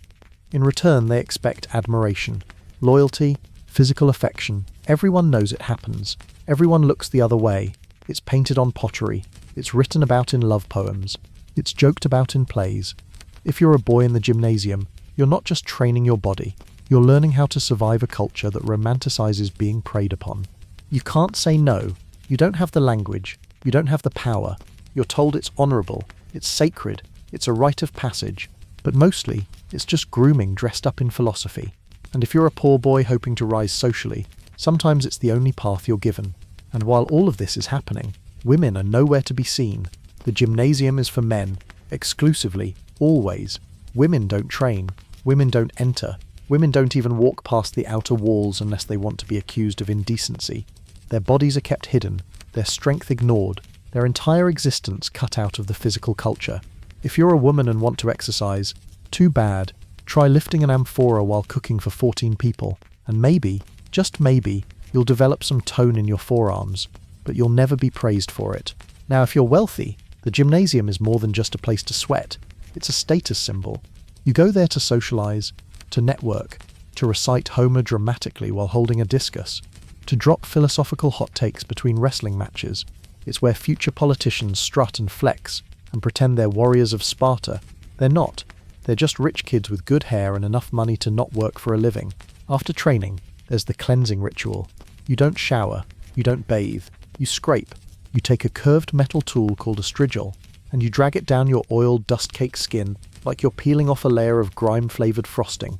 Speaker 1: In return, they expect admiration, loyalty, physical affection. Everyone knows it happens. Everyone looks the other way. It's painted on pottery. It's written about in love poems. It's joked about in plays. If you're a boy in the gymnasium, you're not just training your body. You're learning how to survive a culture that romanticizes being preyed upon. You can't say no. You don't have the language. You don't have the power. You're told it's honorable. It's sacred. It's a rite of passage. But mostly, it's just grooming dressed up in philosophy. And if you're a poor boy hoping to rise socially, sometimes it's the only path you're given. And while all of this is happening, women are nowhere to be seen. The gymnasium is for men, exclusively, always. Women don't train. Women don't enter. Women don't even walk past the outer walls unless they want to be accused of indecency. Their bodies are kept hidden, their strength ignored, their entire existence cut out of the physical culture. If you're a woman and want to exercise, too bad. Try lifting an amphora while cooking for 14 people, and maybe, just maybe, you'll develop some tone in your forearms, but you'll never be praised for it. Now, if you're wealthy, the gymnasium is more than just a place to sweat. It's a status symbol. You go there to socialize, to network, to recite Homer dramatically while holding a discus, to drop philosophical hot takes between wrestling matches. It's where future politicians strut and flex and pretend they're warriors of Sparta. They're not. They're just rich kids with good hair and enough money to not work for a living. After training, there's the cleansing ritual. You don't shower. You don't bathe. You scrape. You take a curved metal tool called a strigil, and you drag it down your oiled dust-caked skin like you're peeling off a layer of grime-flavoured frosting.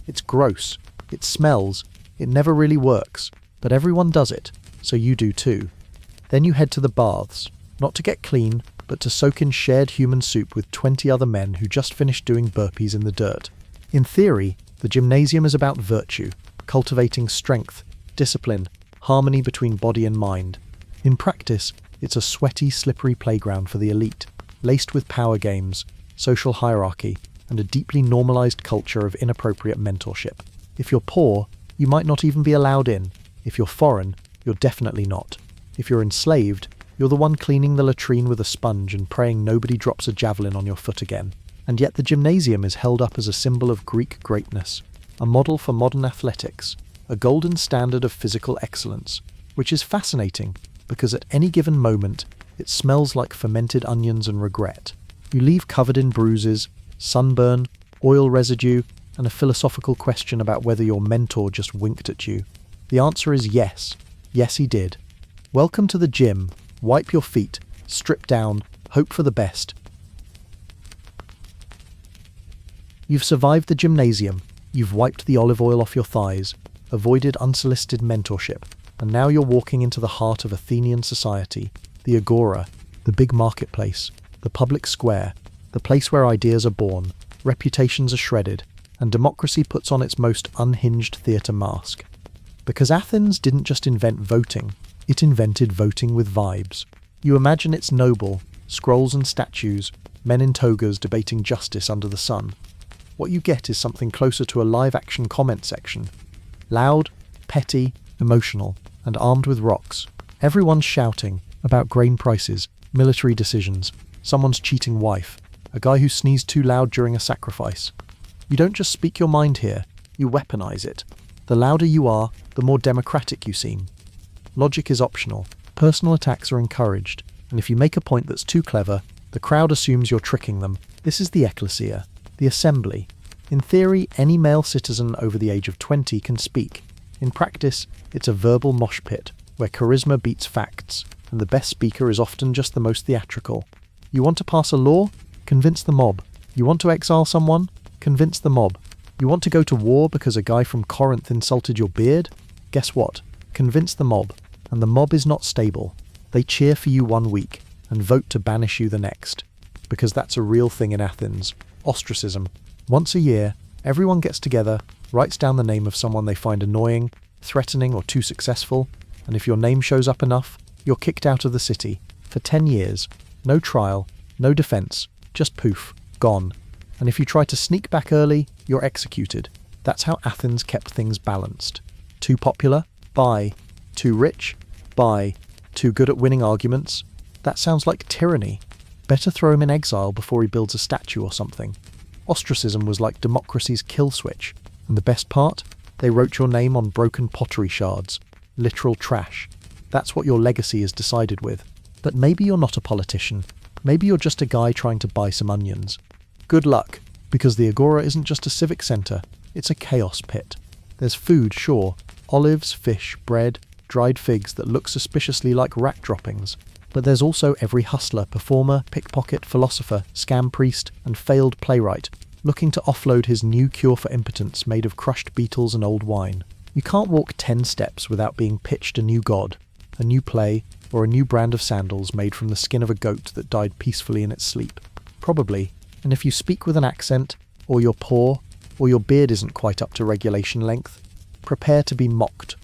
Speaker 1: It's gross. It smells. It never really works. But everyone does it, so you do too. Then you head to the baths, not to get clean, but to soak in shared human soup with 20 other men who just finished doing burpees in the dirt. In theory, the gymnasium is about virtue, cultivating strength, discipline, harmony between body and mind. In practice, it's a sweaty, slippery playground for the elite, laced with power games, social hierarchy, and a deeply normalized culture of inappropriate mentorship. If you're poor, you might not even be allowed in. If you're foreign, you're definitely not. If you're enslaved, you're the one cleaning the latrine with a sponge and praying nobody drops a javelin on your foot again. And yet the gymnasium is held up as a symbol of Greek greatness, a model for modern athletics, a golden standard of physical excellence, which is fascinating because at any given moment, it smells like fermented onions and regret. You leave covered in bruises, sunburn, oil residue, and a philosophical question about whether your mentor just winked at you. The answer is yes. Yes, he did. Welcome to the gym. Wipe your feet, strip down, hope for the best. You've survived the gymnasium. You've wiped the olive oil off your thighs, avoided unsolicited mentorship, and now you're walking into the heart of Athenian society, the agora, the big marketplace, the public square, the place where ideas are born, reputations are shredded, and democracy puts on its most unhinged theatre mask. Because Athens didn't just invent voting, it invented voting with vibes. You imagine it's noble, scrolls and statues, men in togas debating justice under the sun. What you get is something closer to a live-action comment section. Loud, petty, emotional, and armed with rocks. Everyone's shouting about grain prices, military decisions, someone's cheating wife, a guy who sneezed too loud during a sacrifice. You don't just speak your mind here, you weaponize it. The louder you are, the more democratic you seem. Logic is optional, personal attacks are encouraged, and if you make a point that's too clever, the crowd assumes you're tricking them. This is the ecclesia, the assembly. In theory, any male citizen over the age of 20 can speak. In practice, it's a verbal mosh pit, where charisma beats facts, and the best speaker is often just the most theatrical. You want to pass a law? Convince the mob. You want to exile someone? Convince the mob. You want to go to war because a guy from Corinth insulted your beard? Guess what? Convince the mob. And the mob is not stable. They cheer for you 1 week, and vote to banish you the next. Because that's a real thing in Athens. Ostracism. Once a year, everyone gets together, writes down the name of someone they find annoying, threatening, or too successful, and if your name shows up enough, you're kicked out of the city. For 10 years. No trial, no defense, just poof, gone. And if you try to sneak back early, you're executed. That's how Athens kept things balanced. Too popular? Bye. Too rich? Bye. Too good at winning arguments? That sounds like tyranny. Better throw him in exile before he builds a statue or something. Ostracism was like democracy's kill switch. And the best part? They wrote your name on broken pottery shards. Literal trash. That's what your legacy is decided with. But maybe you're not a politician. Maybe you're just a guy trying to buy some onions. Good luck, because the agora isn't just a civic centre, it's a chaos pit. There's food, sure, olives, fish, bread, dried figs that look suspiciously like rat droppings. But there's also every hustler, performer, pickpocket, philosopher, scam priest, and failed playwright, looking to offload his new cure for impotence made of crushed beetles and old wine. You can't walk 10 steps without being pitched a new god, a new play, or a new brand of sandals made from the skin of a goat that died peacefully in its sleep. Probably. And if you speak with an accent, or you're poor, or your beard isn't quite up to regulation length, prepare to be mocked.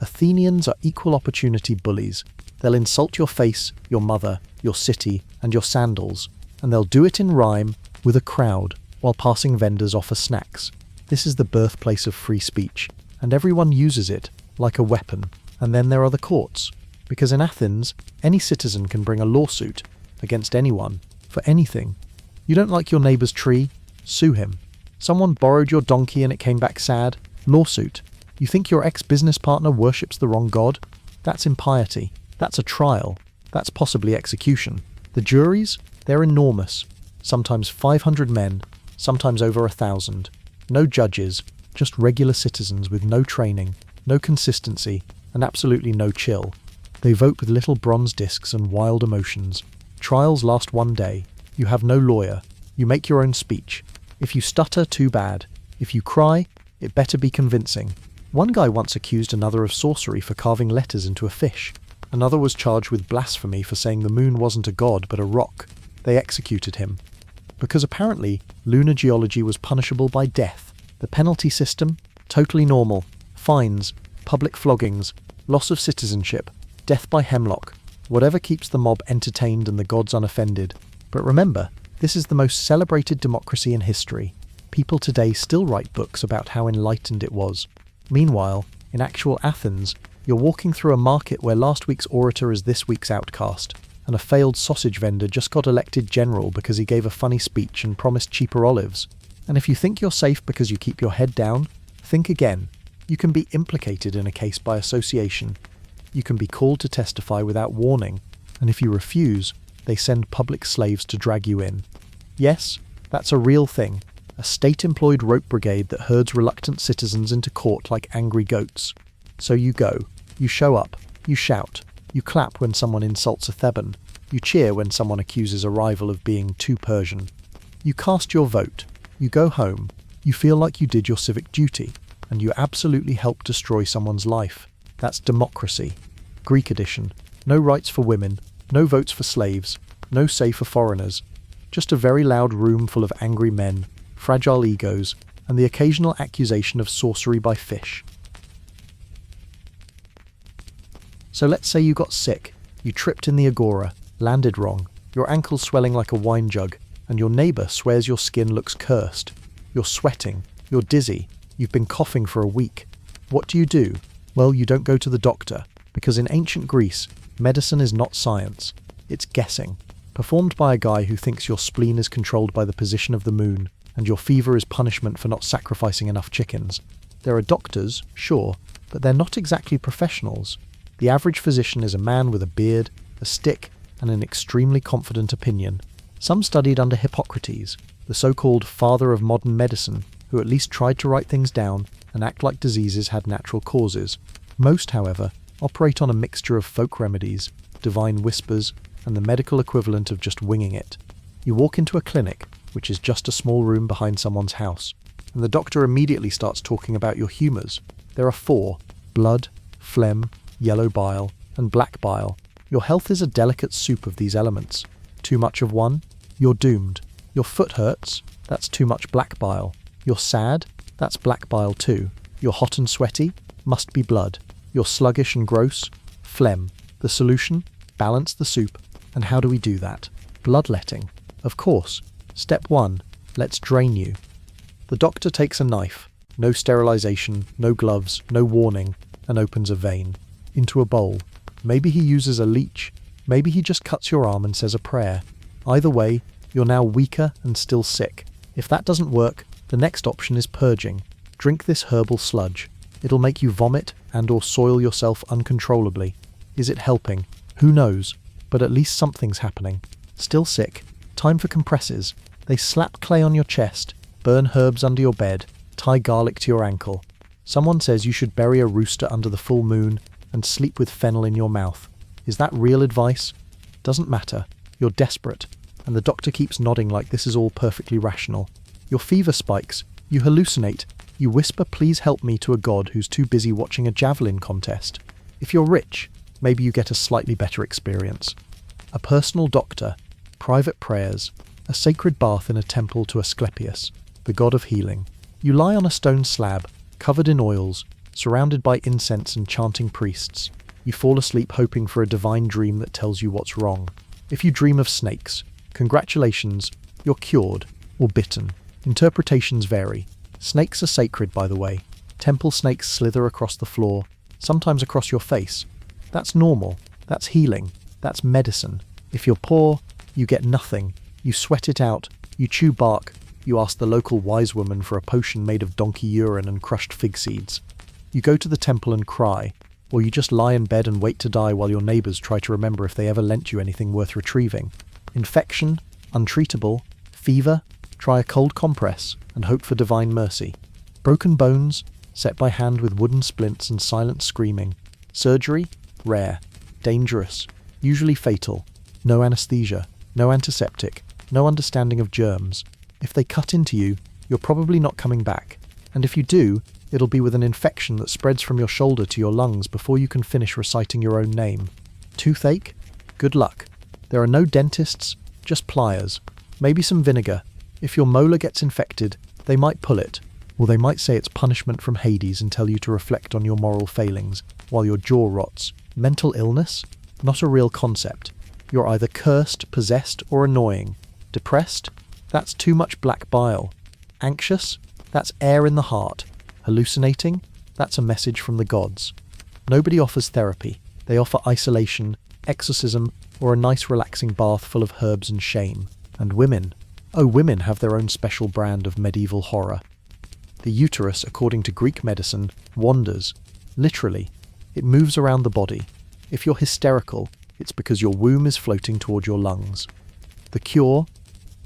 Speaker 1: Athenians are equal opportunity bullies. They'll insult your face, your mother, your city, and your sandals, and they'll do it in rhyme with a crowd while passing vendors offer snacks. This is the birthplace of free speech, and everyone uses it like a weapon. And then there are the courts, because in Athens, any citizen can bring a lawsuit against anyone for anything. You don't like your neighbour's tree? Sue him. Someone borrowed your donkey and it came back sad? Lawsuit. You think your ex-business partner worships the wrong god? That's impiety. That's a trial. That's possibly execution. The juries? They're enormous. Sometimes 500 men, sometimes over 1,000. No judges, just regular citizens with no training, no consistency, and absolutely no chill. They vote with little bronze discs and wild emotions. Trials last 1 day. You have no lawyer. You make your own speech. If you stutter, too bad. If you cry, it better be convincing. One guy once accused another of sorcery for carving letters into a fish. Another was charged with blasphemy for saying the moon wasn't a god but a rock. They executed him. Because apparently, lunar geology was punishable by death. The penalty system? Totally normal. Fines, public floggings, loss of citizenship, death by hemlock. Whatever keeps the mob entertained and the gods unoffended. But remember, this is the most celebrated democracy in history. People today still write books about how enlightened it was. Meanwhile, in actual Athens, you're walking through a market where last week's orator is this week's outcast, and a failed sausage vendor just got elected general because he gave a funny speech and promised cheaper olives. And if you think you're safe because you keep your head down, think again. You can be implicated in a case by association. You can be called to testify without warning, and if you refuse, they send public slaves to drag you in. Yes, that's a real thing. A state-employed rope brigade that herds reluctant citizens into court like angry goats. So you go, you show up, you shout, you clap when someone insults a Theban, you cheer when someone accuses a rival of being too Persian. You cast your vote, you go home, you feel like you did your civic duty, and you absolutely helped destroy someone's life. That's democracy. Greek edition. No rights for women, no votes for slaves, no say for foreigners. Just a very loud room full of angry men, fragile egos, and the occasional accusation of sorcery by fish. So let's say you got sick, you tripped in the agora, landed wrong, your ankle's swelling like a wine jug, and your neighbour swears your skin looks cursed. You're sweating, you're dizzy, you've been coughing for a week. What do? Well, you don't go to the doctor, because in ancient Greece, medicine is not science. It's guessing, performed by a guy who thinks your spleen is controlled by the position of the moon, and your fever is punishment for not sacrificing enough chickens. There are doctors, sure, but they're not exactly professionals. The average physician is a man with a beard, a stick, and an extremely confident opinion. Some studied under Hippocrates, the so-called father of modern medicine, who at least tried to write things down and act like diseases had natural causes. Most, however, operate on a mixture of folk remedies, divine whispers, and the medical equivalent of just winging it. You walk into a clinic, which is just a small room behind someone's house, and the doctor immediately starts talking about your humours. There are 4: blood, phlegm, yellow bile, and black bile. Your health is a delicate soup of these elements. Too much of one? You're doomed. Your foot hurts? That's too much black bile. You're sad? That's black bile too. You're hot and sweaty? Must be blood. You're sluggish and gross? Phlegm. The solution? Balance the soup. And how do we do that? Bloodletting. Of course. Step 1. Let's drain you. The doctor takes a knife. No sterilization, no gloves, no warning, and opens a vein. Into a bowl. Maybe he uses a leech. Maybe he just cuts your arm and says a prayer. Either way, you're now weaker and still sick. If that doesn't work, the next option is purging. Drink this herbal sludge. It'll make you vomit and/or soil yourself uncontrollably. Is it helping? Who knows? But at least something's happening. Still sick? Time for compresses. They slap clay on your chest, burn herbs under your bed, tie garlic to your ankle. Someone says you should bury a rooster under the full moon and sleep with fennel in your mouth. Is that real advice? Doesn't matter. You're desperate, and the doctor keeps nodding like this is all perfectly rational. Your fever spikes. You hallucinate. You whisper, "Please help me," to a god who's too busy watching a javelin contest. If you're rich, maybe you get a slightly better experience. A personal doctor, private prayers, a sacred bath in a temple to Asclepius, the god of healing. You lie on a stone slab, covered in oils, surrounded by incense and chanting priests. You fall asleep hoping for a divine dream that tells you what's wrong. If you dream of snakes, congratulations, you're cured, or bitten. Interpretations vary. Snakes are sacred, by the way. Temple snakes slither across the floor, sometimes across your face. That's normal. That's healing. That's medicine. If you're poor, you get nothing. You sweat it out. You chew bark. You ask the local wise woman for a potion made of donkey urine and crushed fig seeds. You go to the temple and cry, or you just lie in bed and wait to die while your neighbours try to remember if they ever lent you anything worth retrieving. Infection, untreatable, fever, try a cold compress and hope for divine mercy. Broken bones, set by hand with wooden splints and silent screaming. Surgery, rare, dangerous, usually fatal. No anesthesia, no antiseptic, no understanding of germs. If they cut into you, you're probably not coming back. And if you do, it'll be with an infection that spreads from your shoulder to your lungs before you can finish reciting your own name. Toothache? Good luck. There are no dentists, just pliers. Maybe some vinegar. If your molar gets infected, they might pull it, or they might say it's punishment from Hades and tell you to reflect on your moral failings while your jaw rots. Mental illness? Not a real concept. You're either cursed, possessed, or annoying. Depressed? That's too much black bile. Anxious? That's air in the heart. Hallucinating? That's a message from the gods. Nobody offers therapy. They offer isolation, exorcism, or a nice relaxing bath full of herbs and shame. And women? Oh, women have their own special brand of medieval horror. The uterus, according to Greek medicine, wanders. Literally. It moves around the body. If you're hysterical, it's because your womb is floating toward your lungs. The cure?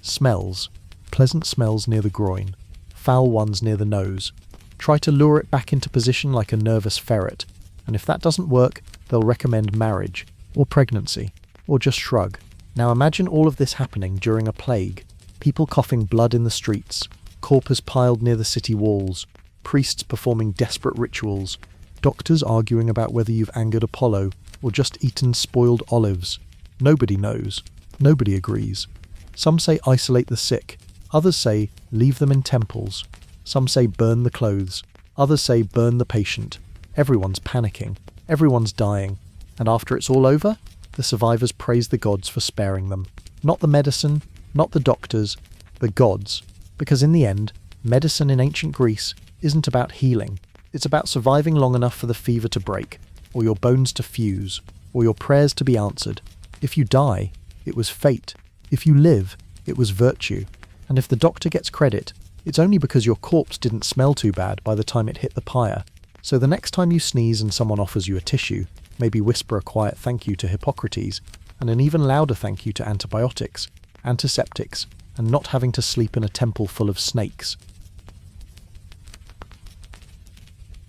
Speaker 1: Smells. Pleasant smells near the groin. Foul ones near the nose. Try to lure it back into position like a nervous ferret, And if that doesn't work, they'll recommend marriage, or pregnancy, or just shrug. Now imagine all of this happening during a plague. People coughing blood in the streets, corpses piled near the city walls, priests performing desperate rituals, doctors arguing about whether you've angered Apollo or just eaten spoiled olives. Nobody knows. Nobody agrees. Some say isolate the sick. Others say leave them in temples. Some say burn the clothes. Others say burn the patient. Everyone's panicking. Everyone's dying. And after it's all over, the survivors praise the gods for sparing them. Not the medicine, not the doctors, the gods. Because in the end, medicine in ancient Greece isn't about healing. It's about surviving long enough for the fever to break, or your bones to fuse, or your prayers to be answered. If you die, it was fate. If you live, it was virtue. And if the doctor gets credit, it's only because your corpse didn't smell too bad by the time it hit the pyre. So the next time you sneeze and someone offers you a tissue, maybe whisper a quiet thank you to Hippocrates, and an even louder thank you to antibiotics, antiseptics, and not having to sleep in a temple full of snakes.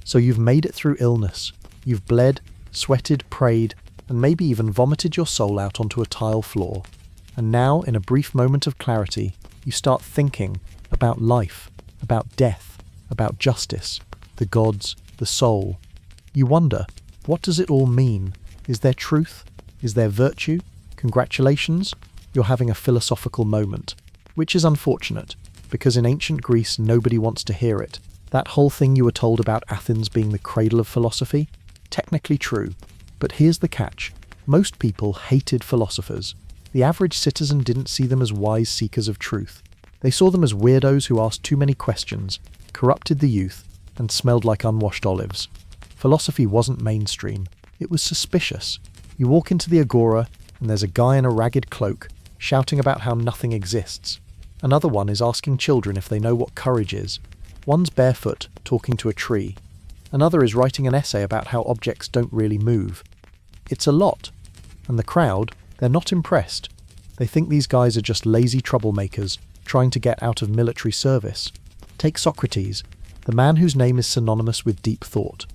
Speaker 1: So you've made it through illness. You've bled, sweated, prayed, and maybe even vomited your soul out onto a tile floor. And now, in a brief moment of clarity, you start thinking about life, about death, about justice, the gods, the soul. You wonder, what does it all mean? Is there truth? Is there virtue? Congratulations, you're having a philosophical moment. Which is unfortunate, because in ancient Greece nobody wants to hear it. That whole thing you were told about Athens being the cradle of philosophy? Technically true. But here's the catch. Most people hated philosophers. The average citizen didn't see them as wise seekers of truth. They saw them as weirdos who asked too many questions, corrupted the youth, and smelled like unwashed olives. Philosophy wasn't mainstream. It was suspicious. You walk into the agora, and there's a guy in a ragged cloak, shouting about how nothing exists. Another one is asking children if they know what courage is. One's barefoot, talking to a tree. Another is writing an essay about how objects don't really move. It's a lot. And the crowd, they're not impressed. They think these guys are just lazy troublemakers, trying to get out of military service. Take Socrates, the man whose name is synonymous with deep thought,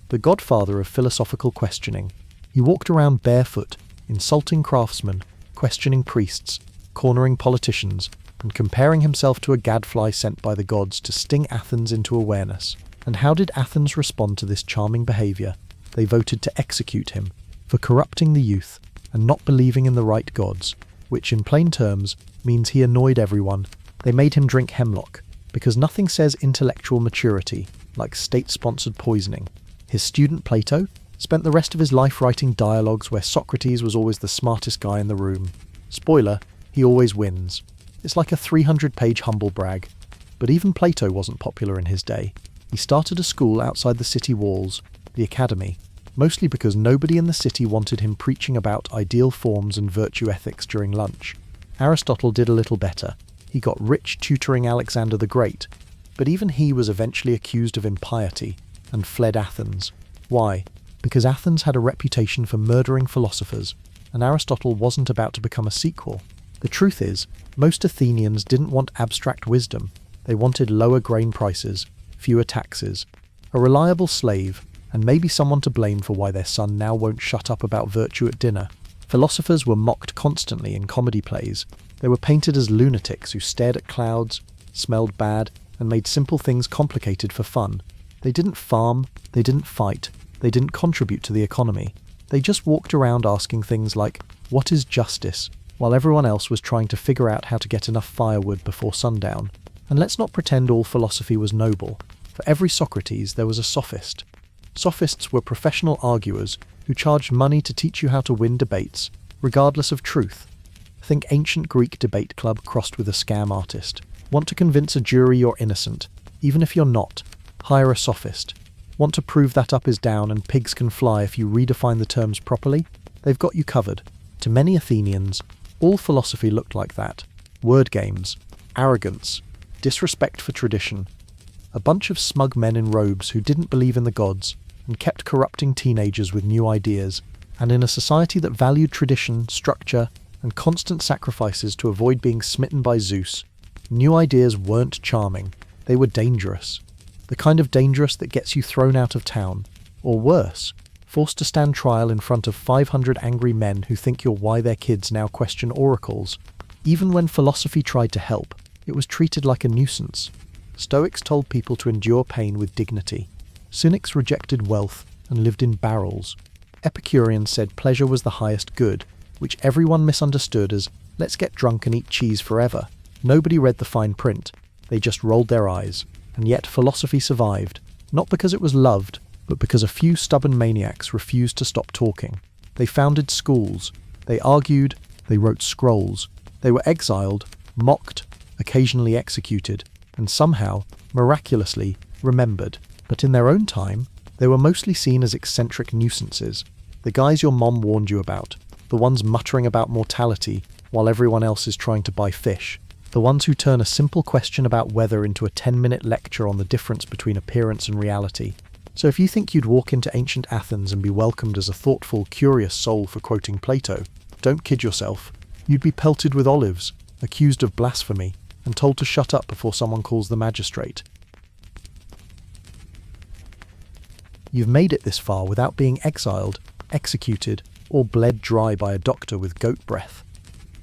Speaker 1: the godfather of philosophical questioning. He walked around barefoot, insulting craftsmen, questioning priests, cornering politicians, and comparing himself to a gadfly sent by the gods to sting Athens into awareness. And how did Athens respond to this charming behaviour? They voted to execute him for corrupting the youth and not believing in the right gods, which in plain terms means he annoyed everyone. They made him drink hemlock, because nothing says intellectual maturity like state-sponsored poisoning. His student Plato spent the rest of his life writing dialogues where Socrates was always the smartest guy in the room. Spoiler, he always wins. It's like a 300-page humble brag. But even Plato wasn't popular in his day. He started a school outside the city walls, the academy, mostly because nobody in the city wanted him preaching about ideal forms and virtue ethics during lunch. Aristotle did a little better. He got rich tutoring Alexander the Great, but even he was eventually accused of impiety and fled Athens. Why? Because Athens had a reputation for murdering philosophers, and Aristotle wasn't about to become a sequel. The truth is, most Athenians didn't want abstract wisdom. They wanted lower grain prices, fewer taxes, a reliable slave, and maybe someone to blame for why their son now won't shut up about virtue at dinner. Philosophers were mocked constantly in comedy plays. They were painted as lunatics who stared at clouds, smelled bad, and made simple things complicated for fun. They didn't farm, they didn't fight, they didn't contribute to the economy. They just walked around asking things like, what is justice? While everyone else was trying to figure out how to get enough firewood before sundown. And let's not pretend all philosophy was noble. For every Socrates, there was a sophist. Sophists were professional arguers who charged money to teach you how to win debates, regardless of truth. Think ancient Greek debate club crossed with a scam artist. Want to convince a jury you're innocent, even if you're not? Hire a sophist. Want to prove that up is down and pigs can fly if you redefine the terms properly? They've got you covered. To many Athenians, all philosophy looked like that. Word games, arrogance, disrespect for tradition. A bunch of smug men in robes who didn't believe in the gods and kept corrupting teenagers with new ideas. And in a society that valued tradition, structure, and constant sacrifices to avoid being smitten by Zeus, new ideas weren't charming. They were dangerous. The kind of dangerous that gets you thrown out of town. Or worse, forced to stand trial in front of 500 angry men who think you're why their kids now question oracles. Even when philosophy tried to help, it was treated like a nuisance. Stoics told people to endure pain with dignity. Cynics rejected wealth and lived in barrels. Epicureans said pleasure was the highest good, which everyone misunderstood as, let's get drunk and eat cheese forever. Nobody read the fine print. They just rolled their eyes. And yet philosophy survived, not because it was loved, but because a few stubborn maniacs refused to stop talking. They founded schools. They argued. They wrote scrolls. They were exiled, mocked, occasionally executed, and somehow, miraculously, remembered. But in their own time, they were mostly seen as eccentric nuisances. The guys your mom warned you about. The ones muttering about mortality while everyone else is trying to buy fish. The ones who turn a simple question about weather into a 10-minute lecture on the difference between appearance and reality. So if you think you'd walk into ancient Athens and be welcomed as a thoughtful, curious soul for quoting Plato, don't kid yourself. You'd be pelted with olives, accused of blasphemy, and told to shut up before someone calls the magistrate. You've made it this far without being exiled, executed, or bled dry by a doctor with goat breath.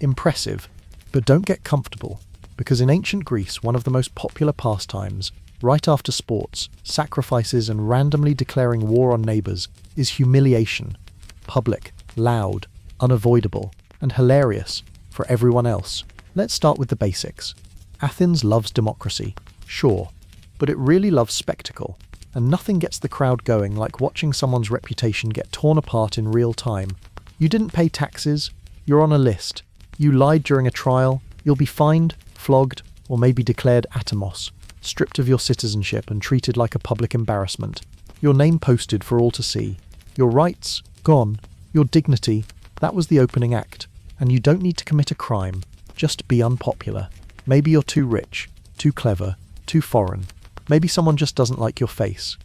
Speaker 1: Impressive, but don't get comfortable, because in ancient Greece, one of the most popular pastimes, right after sports, sacrifices, and randomly declaring war on neighbors, is humiliation. Public, loud, unavoidable, and hilarious for everyone else. Let's start with the basics. Athens loves democracy, sure, but it really loves spectacle, and nothing gets the crowd going like watching someone's reputation get torn apart in real time. You didn't pay taxes, you're on a list. You lied during a trial, you'll be fined, flogged, or maybe declared atomos, stripped of your citizenship and treated like a public embarrassment. Your name posted for all to see. Your rights, gone. Your dignity, that was the opening act. And you don't need to commit a crime, just be unpopular. Maybe you're too rich, too clever, too foreign. Maybe someone just doesn't like your face.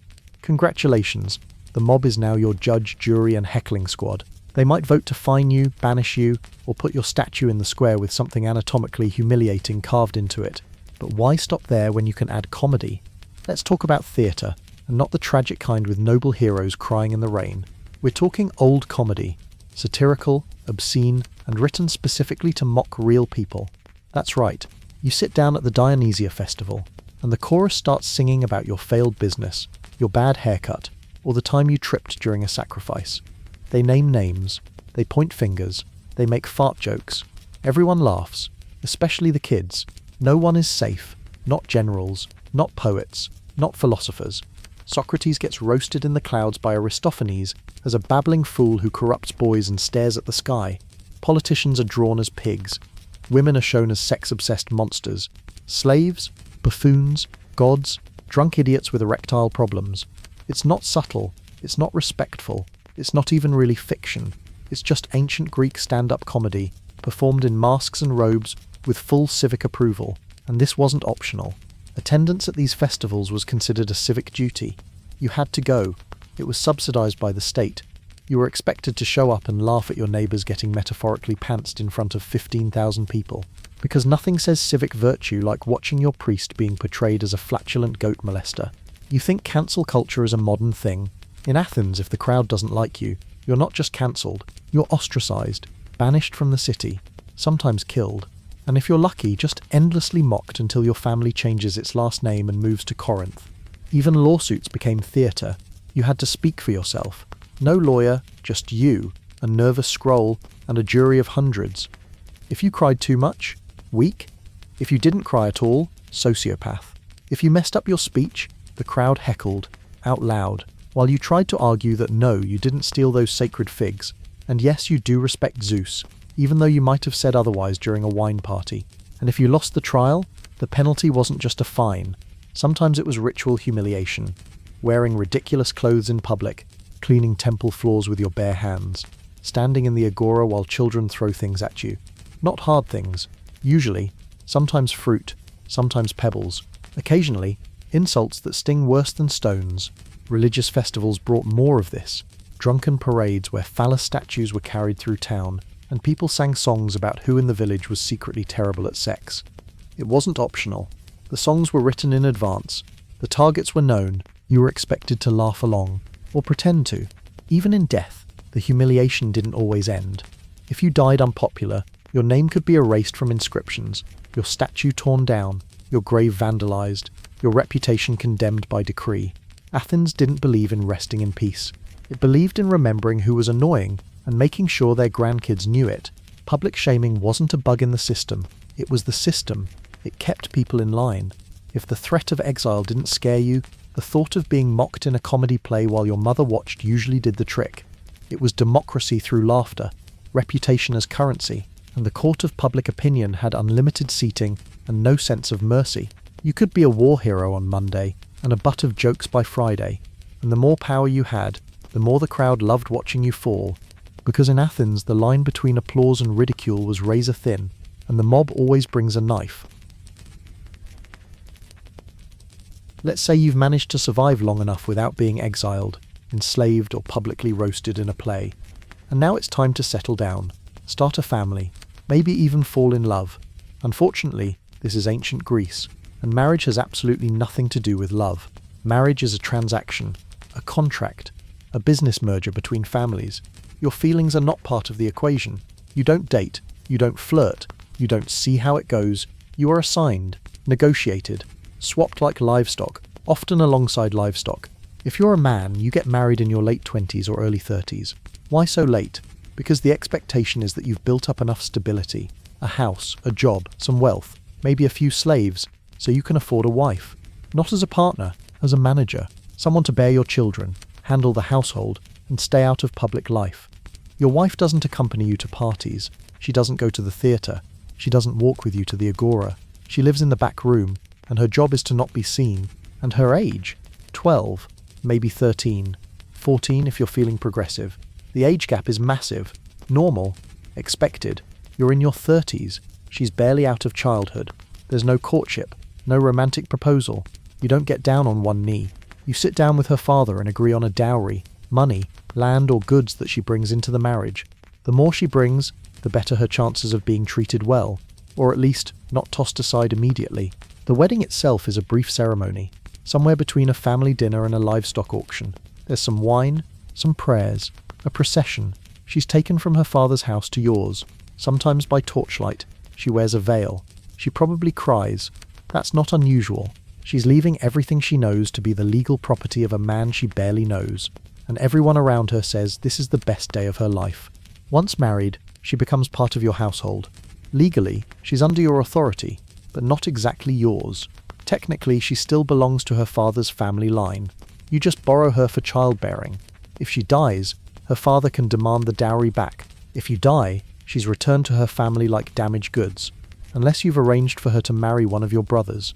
Speaker 1: Congratulations, the mob is now your judge, jury, and heckling squad. They might vote to fine you, banish you, or put your statue in the square with something anatomically humiliating carved into it. But why stop there when you can add comedy? Let's talk about theatre, and not the tragic kind with noble heroes crying in the rain. We're talking old comedy, satirical, obscene, and written specifically to mock real people. That's right, you sit down at the Dionysia festival, and the chorus starts singing about your failed business, your bad haircut, or the time you tripped during a sacrifice. They name names, they point fingers, they make fart jokes. Everyone laughs, especially the kids. No one is safe, not generals, not poets, not philosophers. Socrates gets roasted in the clouds by Aristophanes as a babbling fool who corrupts boys and stares at the sky. Politicians are drawn as pigs. Women are shown as sex-obsessed monsters. Slaves, buffoons, gods, drunk idiots with erectile problems. It's not subtle, it's not respectful, it's not even really fiction. It's just ancient Greek stand-up comedy, performed in masks and robes with full civic approval. And this wasn't optional. Attendance at these festivals was considered a civic duty. You had to go. It was subsidized by the state. You were expected to show up and laugh at your neighbors getting metaphorically pantsed in front of 15,000 people. Because nothing says civic virtue like watching your priest being portrayed as a flatulent goat molester. You think cancel culture is a modern thing? In Athens, if the crowd doesn't like you, you're not just cancelled, you're ostracized, banished from the city, sometimes killed. And if you're lucky, just endlessly mocked until your family changes its last name and moves to Corinth. Even lawsuits became theatre. You had to speak for yourself. No lawyer, just you, a nervous scroll, and a jury of hundreds. If you cried too much, weak. If you didn't cry at all, sociopath. If you messed up your speech, the crowd heckled, out loud, while you tried to argue that no, you didn't steal those sacred figs, and yes, you do respect Zeus, even though you might have said otherwise during a wine party. And if you lost the trial, the penalty wasn't just a fine. Sometimes it was ritual humiliation, wearing ridiculous clothes in public, cleaning temple floors with your bare hands, standing in the agora while children throw things at you. Not hard things, usually, sometimes fruit, sometimes pebbles, occasionally, insults that sting worse than stones. Religious festivals brought more of this, drunken parades where phallus statues were carried through town, and people sang songs about who in the village was secretly terrible at sex. It wasn't optional. The songs were written in advance. The targets were known. You were expected to laugh along, or pretend to. Even in death, the humiliation didn't always end. If you died unpopular, your name could be erased from inscriptions, your statue torn down, your grave vandalized, your reputation condemned by decree. Athens didn't believe in resting in peace. It believed in remembering who was annoying and making sure their grandkids knew it. Public shaming wasn't a bug in the system. It was the system. It kept people in line. If the threat of exile didn't scare you, the thought of being mocked in a comedy play while your mother watched usually did the trick. It was democracy through laughter, reputation as currency, and the court of public opinion had unlimited seating and no sense of mercy. You could be a war hero on Monday and a butt of jokes by Friday, and the more power you had, the more the crowd loved watching you fall, because in Athens the line between applause and ridicule was razor thin, and the mob always brings a knife. Let's say you've managed to survive long enough without being exiled, enslaved or publicly roasted in a play, and now it's time to settle down, start a family, maybe even fall in love. Unfortunately, this is ancient Greece, and marriage has absolutely nothing to do with love. Marriage is a transaction, a contract, a business merger between families. Your feelings are not part of the equation. You don't date, you don't flirt, you don't see how it goes. You are assigned, negotiated, swapped like livestock, often alongside livestock. If you're a man, you get married in your late 20s or early 30s. Why so late? Because the expectation is that you've built up enough stability, a house, a job, some wealth, maybe a few slaves, so you can afford a wife. Not as a partner, as a manager, someone to bear your children, handle the household, and stay out of public life. Your wife doesn't accompany you to parties. She doesn't go to the theatre. She doesn't walk with you to the agora. She lives in the back room, and her job is to not be seen. And her age? 12, maybe 13, 14 if you're feeling progressive. The age gap is massive, normal, expected. You're in your 30s. She's barely out of childhood. There's no courtship, no romantic proposal. You don't get down on one knee. You sit down with her father and agree on a dowry, money, land or goods that she brings into the marriage. The more she brings, the better her chances of being treated well, or at least not tossed aside immediately. The wedding itself is a brief ceremony, somewhere between a family dinner and a livestock auction. There's some wine, some prayers, a procession. She's taken from her father's house to yours, sometimes by torchlight. She wears a veil. She probably cries. That's not unusual. She's leaving everything she knows to be the legal property of a man she barely knows, and everyone around her says this is the best day of her life. Once married, she becomes part of your household. Legally, she's under your authority, but not exactly yours. Technically, she still belongs to her father's family line. You just borrow her for childbearing. If she dies, her father can demand the dowry back. If you die, she's returned to her family like damaged goods, unless you've arranged for her to marry one of your brothers.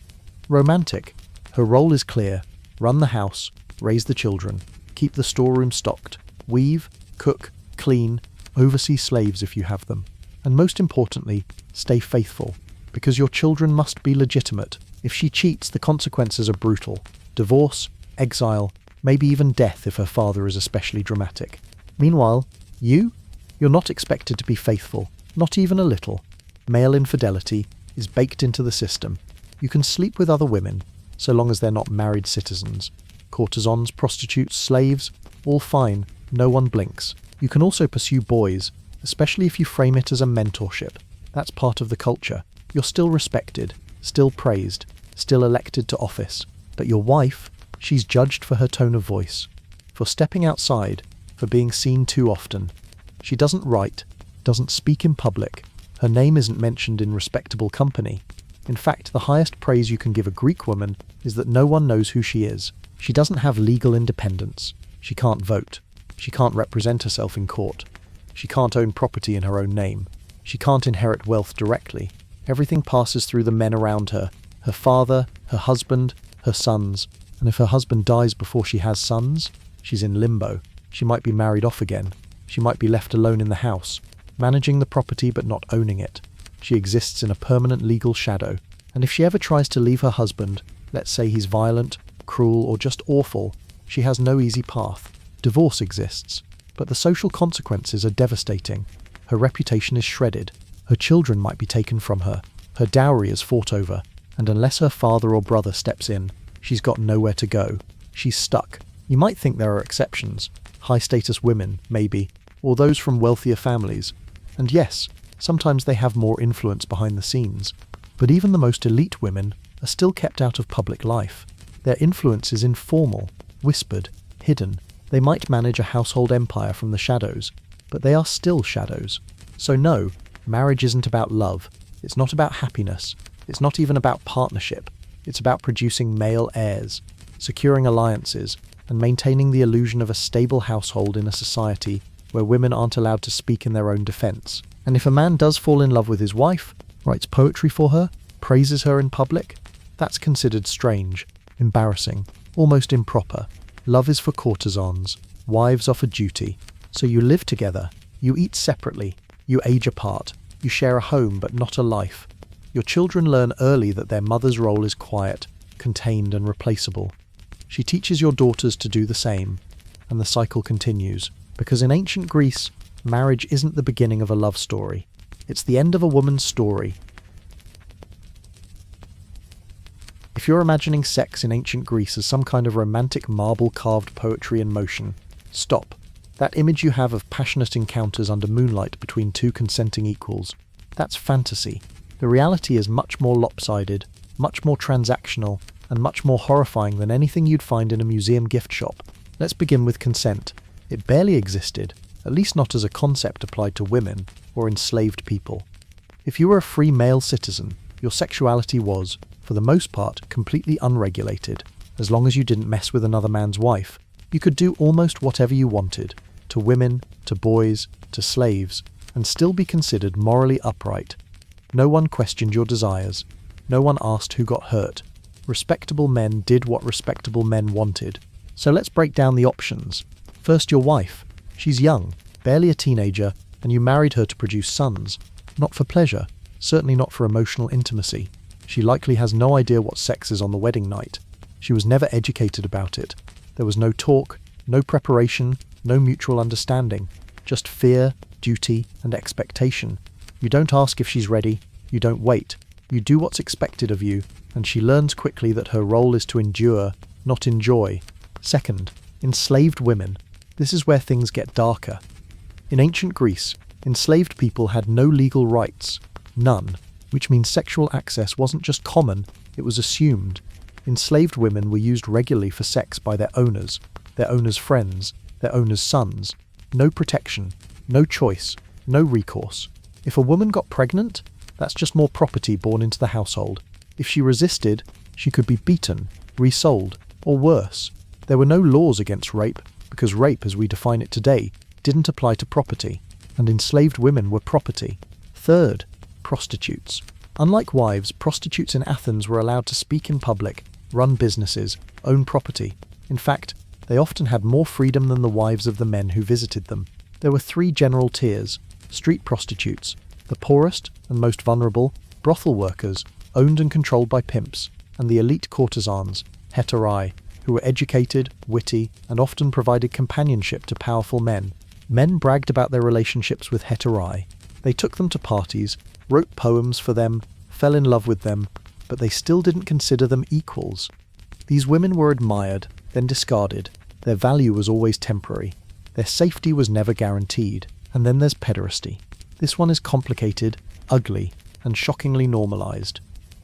Speaker 1: Romantic. Her role is clear. Run the house, raise the children, keep the storeroom stocked, weave, cook, clean, oversee slaves if you have them. And most importantly, stay faithful, because your children must be legitimate. If she cheats, the consequences are brutal. Divorce, exile, maybe even death if her father is especially dramatic. Meanwhile, you're not expected to be faithful, not even a little. Male infidelity is baked into the system. You can sleep with other women, so long as they're not married citizens. Courtesans, prostitutes, slaves, all fine, no one blinks. You can also pursue boys, especially if you frame it as a mentorship. That's part of the culture. You're still respected, still praised, still elected to office. But your wife, she's judged for her tone of voice, for stepping outside, for being seen too often. She doesn't write, doesn't speak in public. Her name isn't mentioned in respectable company. In fact, the highest praise you can give a Greek woman is that no one knows who she is. She doesn't have legal independence. She can't vote. She can't represent herself in court. She can't own property in her own name. She can't inherit wealth directly. Everything passes through the men around her, her father, her husband, her sons. And if her husband dies before she has sons, she's in limbo. She might be married off again. She might be left alone in the house, managing the property but not owning it. She exists in a permanent legal shadow, and if she ever tries to leave her husband, let's say he's violent, cruel, or just awful, she has no easy path. Divorce exists, but the social consequences are devastating. Her reputation is shredded. Her children might be taken from her. Her dowry is fought over, and unless her father or brother steps in, she's got nowhere to go. She's stuck. You might think there are exceptions. high-status women, maybe, or those from wealthier families. And yes, sometimes they have more influence behind the scenes. But even the most elite women are still kept out of public life. Their influence is informal, whispered, hidden. They might manage a household empire from the shadows, but they are still shadows. So no, marriage isn't about love. It's not about happiness. It's not even about partnership. It's about producing male heirs, securing alliances, and maintaining the illusion of a stable household in a society where women aren't allowed to speak in their own defense. And if a man does fall in love with his wife, writes poetry for her, praises her in public, that's considered strange, embarrassing, almost improper. Love is for courtesans, wives are for duty. So you live together, you eat separately, you age apart, you share a home but not a life. Your children learn early that their mother's role is quiet, contained and replaceable. She teaches your daughters to do the same, and the cycle continues. Because in ancient Greece, marriage isn't the beginning of a love story. It's the end of a woman's story. If you're imagining sex in ancient Greece as some kind of romantic marble-carved poetry in motion, stop. That image you have of passionate encounters under moonlight between two consenting equals, that's fantasy. The reality is much more lopsided, much more transactional, and much more horrifying than anything you'd find in a museum gift shop. Let's begin with consent. It barely existed, at least not as a concept applied to women or enslaved people. If you were a free male citizen, your sexuality was, for the most part, completely unregulated. As long as you didn't mess with another man's wife, you could do almost whatever you wanted, to women, to boys, to slaves, and still be considered morally upright. No one questioned your desires. No one asked who got hurt. Respectable men did what respectable men wanted. So let's break down the options. First, your wife. She's young, barely a teenager, and you married her to produce sons. Not for pleasure, certainly not for emotional intimacy. She likely has no idea what sex is on the wedding night. She was never educated about it. There was no talk, no preparation, no mutual understanding. Just fear, duty, and expectation. You don't ask if she's ready. You don't wait. You do what's expected of you, and she learns quickly that her role is to endure, not enjoy. Second, enslaved women. This is where things get darker. In ancient Greece, enslaved people had no legal rights. None. Which means sexual access wasn't just common, it was assumed. Enslaved women were used regularly for sex by their owners' friends, their owners' sons. No protection, no choice, no recourse. If a woman got pregnant, that's just more property born into the household. If she resisted, she could be beaten, resold, or worse. There were no laws against rape, because rape as we define it today didn't apply to property, and enslaved women were property. Third, prostitutes. Unlike wives, prostitutes in Athens were allowed to speak in public, run businesses, own property. In fact, they often had more freedom than the wives of the men who visited them. There were three general tiers: street prostitutes, the poorest and most vulnerable, brothel workers, owned and controlled by pimps, and the elite courtesans, heterai, who were educated, witty, and often provided companionship to powerful men. Men bragged about their relationships with heterai. They took them to parties, wrote poems for them, fell in love with them, but they still didn't consider them equals. These women were admired, then discarded. Their value was always temporary. Their safety was never guaranteed. And then there's pederasty. This one is complicated, ugly, and shockingly normalized.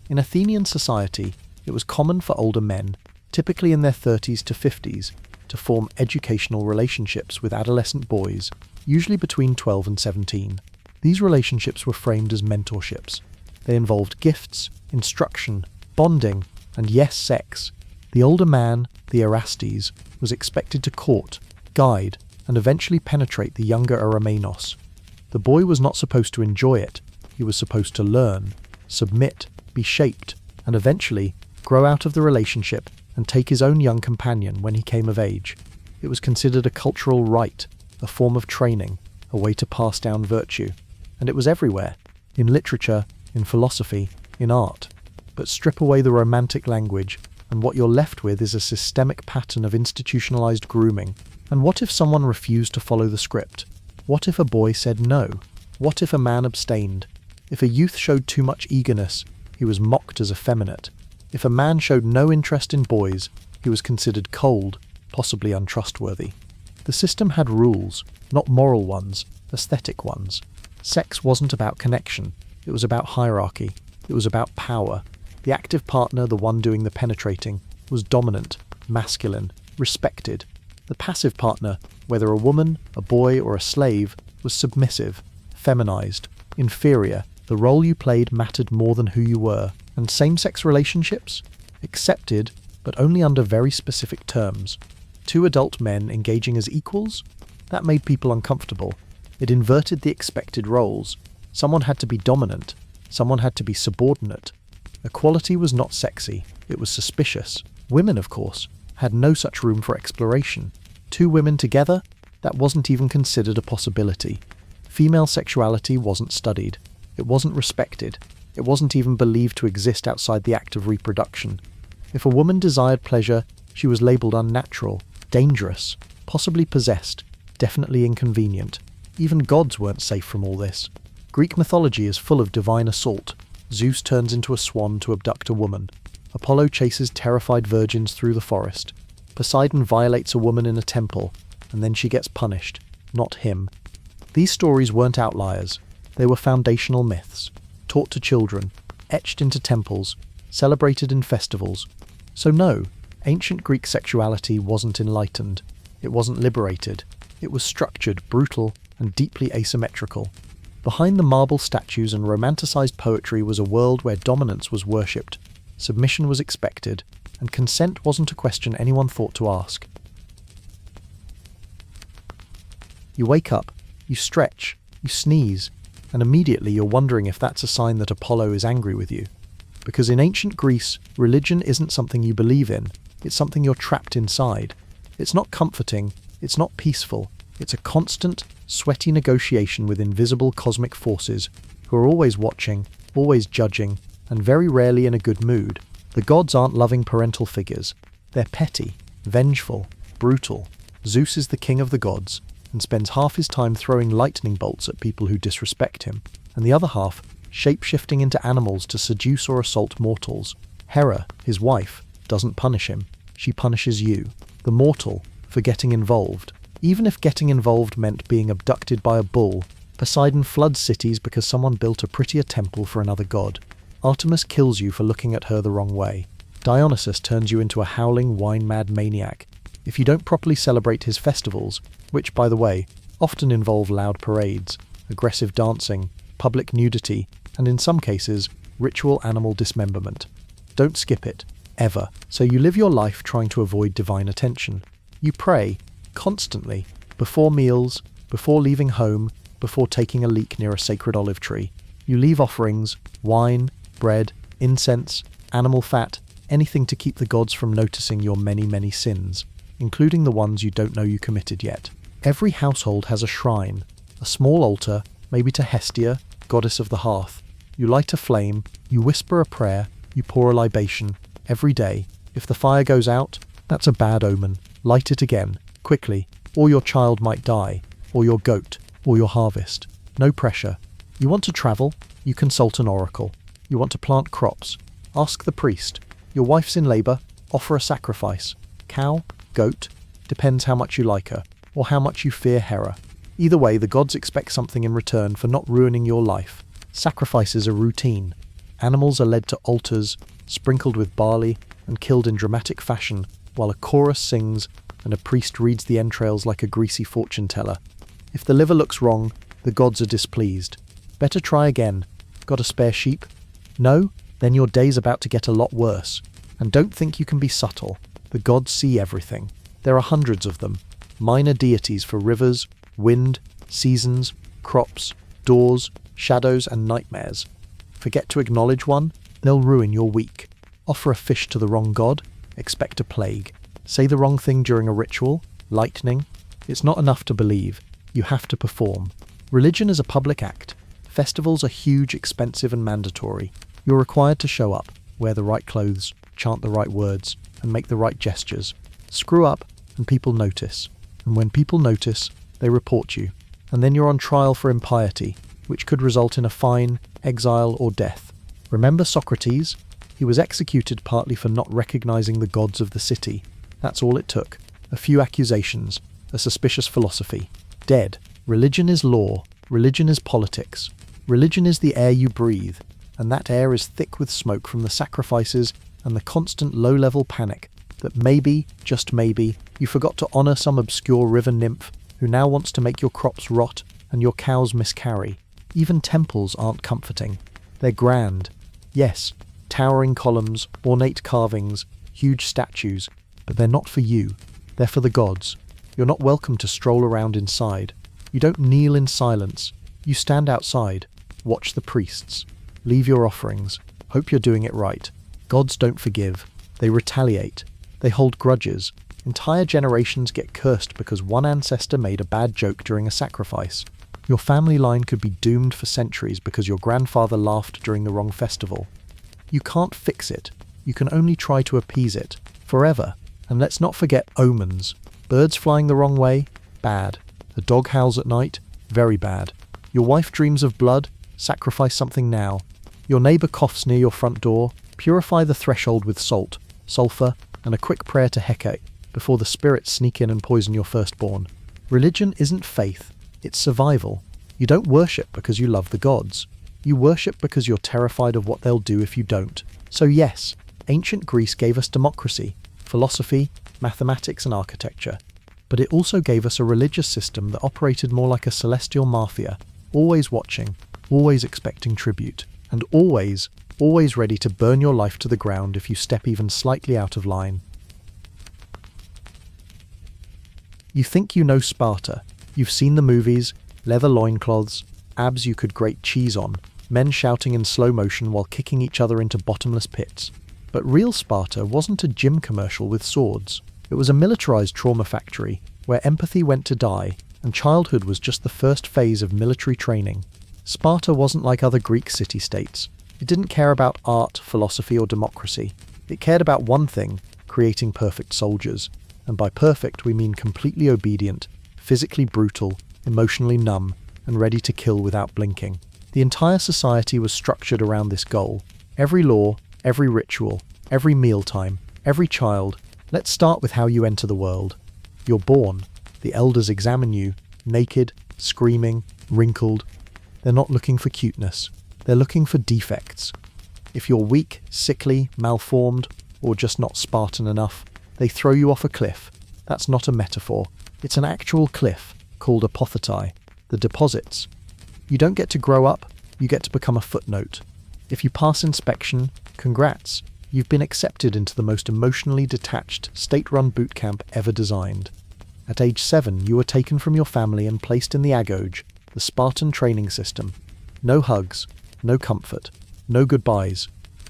Speaker 1: In Athenian society, it was common for older men, typically in their 30s to 50s, to form educational relationships with adolescent boys, usually between 12 and 17. These relationships were framed as mentorships. They involved gifts, instruction, bonding, and yes, sex. The older man, the Erastes, was expected to court, guide, and eventually penetrate the younger Eromenos. The boy was not supposed to enjoy it. He was supposed to learn, submit, be shaped, and eventually grow out of the relationship and take his own young companion when he came of age. It was considered a cultural rite, a form of training, a way to pass down virtue. And it was everywhere, in literature, in philosophy, in art. But strip away the romantic language, and what you're left with is a systemic pattern of institutionalized grooming. And what if someone refused to follow the script? What if a boy said no? What if a man abstained? If a youth showed too much eagerness, he was mocked as effeminate. If a man showed no interest in boys, he was considered cold, possibly untrustworthy. The system had rules, not moral ones, aesthetic ones. Sex wasn't about connection, it was about hierarchy, it was about power. The active partner, the one doing the penetrating, was dominant, masculine, respected. The passive partner, whether a woman, a boy, or a slave, was submissive, feminized, inferior. The role you played mattered more than who you were. And same-sex relationships? Accepted, but only under very specific terms. Two adult men engaging as equals? That made people uncomfortable. It inverted the expected roles. Someone had to be dominant. Someone had to be subordinate. Equality was not sexy. It was suspicious. Women, of course, had no such room for exploration. Two women together? That wasn't even considered a possibility. Female sexuality wasn't studied. It wasn't respected. It wasn't even believed to exist outside the act of reproduction. If a woman desired pleasure, she was labelled unnatural, dangerous, possibly possessed, definitely inconvenient. Even gods weren't safe from all this. Greek mythology is full of divine assault. Zeus turns into a swan to abduct a woman. Apollo chases terrified virgins through the forest. Poseidon violates a woman in a temple, and then she gets punished, not him. These stories weren't outliers. They were foundational myths, taught to children, etched into temples, celebrated in festivals. So no, ancient Greek sexuality wasn't enlightened. It wasn't liberated. It was structured, brutal, and deeply asymmetrical. Behind the marble statues and romanticized poetry was a world where dominance was worshipped, submission was expected, and consent wasn't a question anyone thought to ask. You wake up, you stretch, you sneeze, and immediately you're wondering if that's a sign that Apollo is angry with you. Because in ancient Greece, religion isn't something you believe in, it's something you're trapped inside. It's not comforting, it's not peaceful, it's a constant, sweaty negotiation with invisible cosmic forces who are always watching, always judging, and very rarely in a good mood. The gods aren't loving parental figures. They're petty, vengeful, brutal. Zeus is the king of the gods, and spends half his time throwing lightning bolts at people who disrespect him, and the other half shape-shifting into animals to seduce or assault mortals. Hera, his wife, doesn't punish him. She punishes you, the mortal, for getting involved. Even if getting involved meant being abducted by a bull, Poseidon floods cities because someone built a prettier temple for another god. Artemis kills you for looking at her the wrong way. Dionysus turns you into a howling, wine-mad maniac if you don't properly celebrate his festivals, which, by the way, often involve loud parades, aggressive dancing, public nudity, and in some cases, ritual animal dismemberment. Don't skip it, ever. So you live your life trying to avoid divine attention. You pray, constantly, before meals, before leaving home, before taking a leak near a sacred olive tree. You leave offerings, wine, bread, incense, animal fat, anything to keep the gods from noticing your many, many sins, including the ones you don't know you committed yet. Every household has a shrine, a small altar, maybe to Hestia, goddess of the hearth. You light a flame, you whisper a prayer, you pour a libation, every day. If the fire goes out, that's a bad omen. Light it again, quickly, or your child might die, or your goat, or your harvest. No pressure. You want to travel? You consult an oracle. You want to plant crops? Ask the priest. Your wife's in labour? Offer a sacrifice. Cow? Goat? Depends how much you like her, or how much you fear Hera. Either way, the gods expect something in return for not ruining your life. Sacrifices are routine. Animals are led to altars, sprinkled with barley, and killed in dramatic fashion, while a chorus sings and a priest reads the entrails like a greasy fortune teller. If the liver looks wrong, the gods are displeased. Better try again. Got a spare sheep? No? Then your day's about to get a lot worse. And don't think you can be subtle. The gods see everything. There are hundreds of them. Minor deities for rivers, wind, seasons, crops, doors, shadows, and nightmares. Forget to acknowledge one, they'll ruin your week. Offer a fish to the wrong god, expect a plague. Say the wrong thing during a ritual, lightning. It's not enough to believe. You have to perform. Religion is a public act. Festivals are huge, expensive, and mandatory. You're required to show up, wear the right clothes, chant the right words, and make the right gestures. Screw up, and people notice. And when people notice, they report you. And then you're on trial for impiety, which could result in a fine, exile, or death. Remember Socrates? He was executed partly for not recognizing the gods of the city. That's all it took. A few accusations. a suspicious philosophy. Dead. Religion is law. Religion is politics. Religion is the air you breathe, and that air is thick with smoke from the sacrifices and the constant low-level panic that maybe, just maybe, you forgot to honor some obscure river nymph who now wants to make your crops rot and your cows miscarry. Even temples aren't comforting. They're grand. Yes, towering columns, ornate carvings, huge statues, but they're not for you. They're for the gods. You're not welcome to stroll around inside. You don't kneel in silence. You stand outside, watch the priests, leave your offerings, hope you're doing it right. Gods don't forgive. They retaliate. They hold grudges. Entire generations get cursed because one ancestor made a bad joke during a sacrifice. Your family line could be doomed for centuries because your grandfather laughed during the wrong festival. You can't fix it. You can only try to appease it. Forever. And let's not forget omens. Birds flying the wrong way? Bad. A dog howls at night? Very bad. Your wife dreams of blood? Sacrifice something now. Your neighbor coughs near your front door? Purify the threshold with salt, sulfur, and a quick prayer to Hecate before the spirits sneak in and poison your firstborn. Religion isn't faith. It's survival. You don't worship because you love the gods. You worship because you're terrified of what they'll do if you don't. So yes, ancient Greece gave us democracy, philosophy, mathematics and architecture. But it also gave us a religious system that operated more like a celestial mafia, always watching, always expecting tribute, and always ready to burn your life to the ground if you step even slightly out of line. You think you know Sparta. You've seen the movies, leather loincloths, abs you could grate cheese on, men shouting in slow motion while kicking each other into bottomless pits. But real Sparta wasn't a gym commercial with swords. It was a militarized trauma factory where empathy went to die, and childhood was just the first phase of military training. Sparta wasn't like other Greek city-states. It didn't care about art, philosophy, or democracy. It cared about one thing, creating perfect soldiers. And by perfect, we mean completely obedient, physically brutal, emotionally numb, and ready to kill without blinking. The entire society was structured around this goal. Every law, every ritual, every mealtime, every child. Let's start with how you enter the world. You're born. The elders examine you, naked, screaming, wrinkled. They're not looking for cuteness. They're looking for defects. If you're weak, sickly, malformed, or just not Spartan enough, they throw you off a cliff. That's not a metaphor. It's an actual cliff, called apotheti, the deposits. You don't get to grow up, you get to become a footnote. If you pass inspection, congrats, you've been accepted into the most emotionally detached, state-run boot camp ever designed. At age 7, you were taken from your family and placed in the agoge, the Spartan training system. No hugs, no comfort, no goodbyes.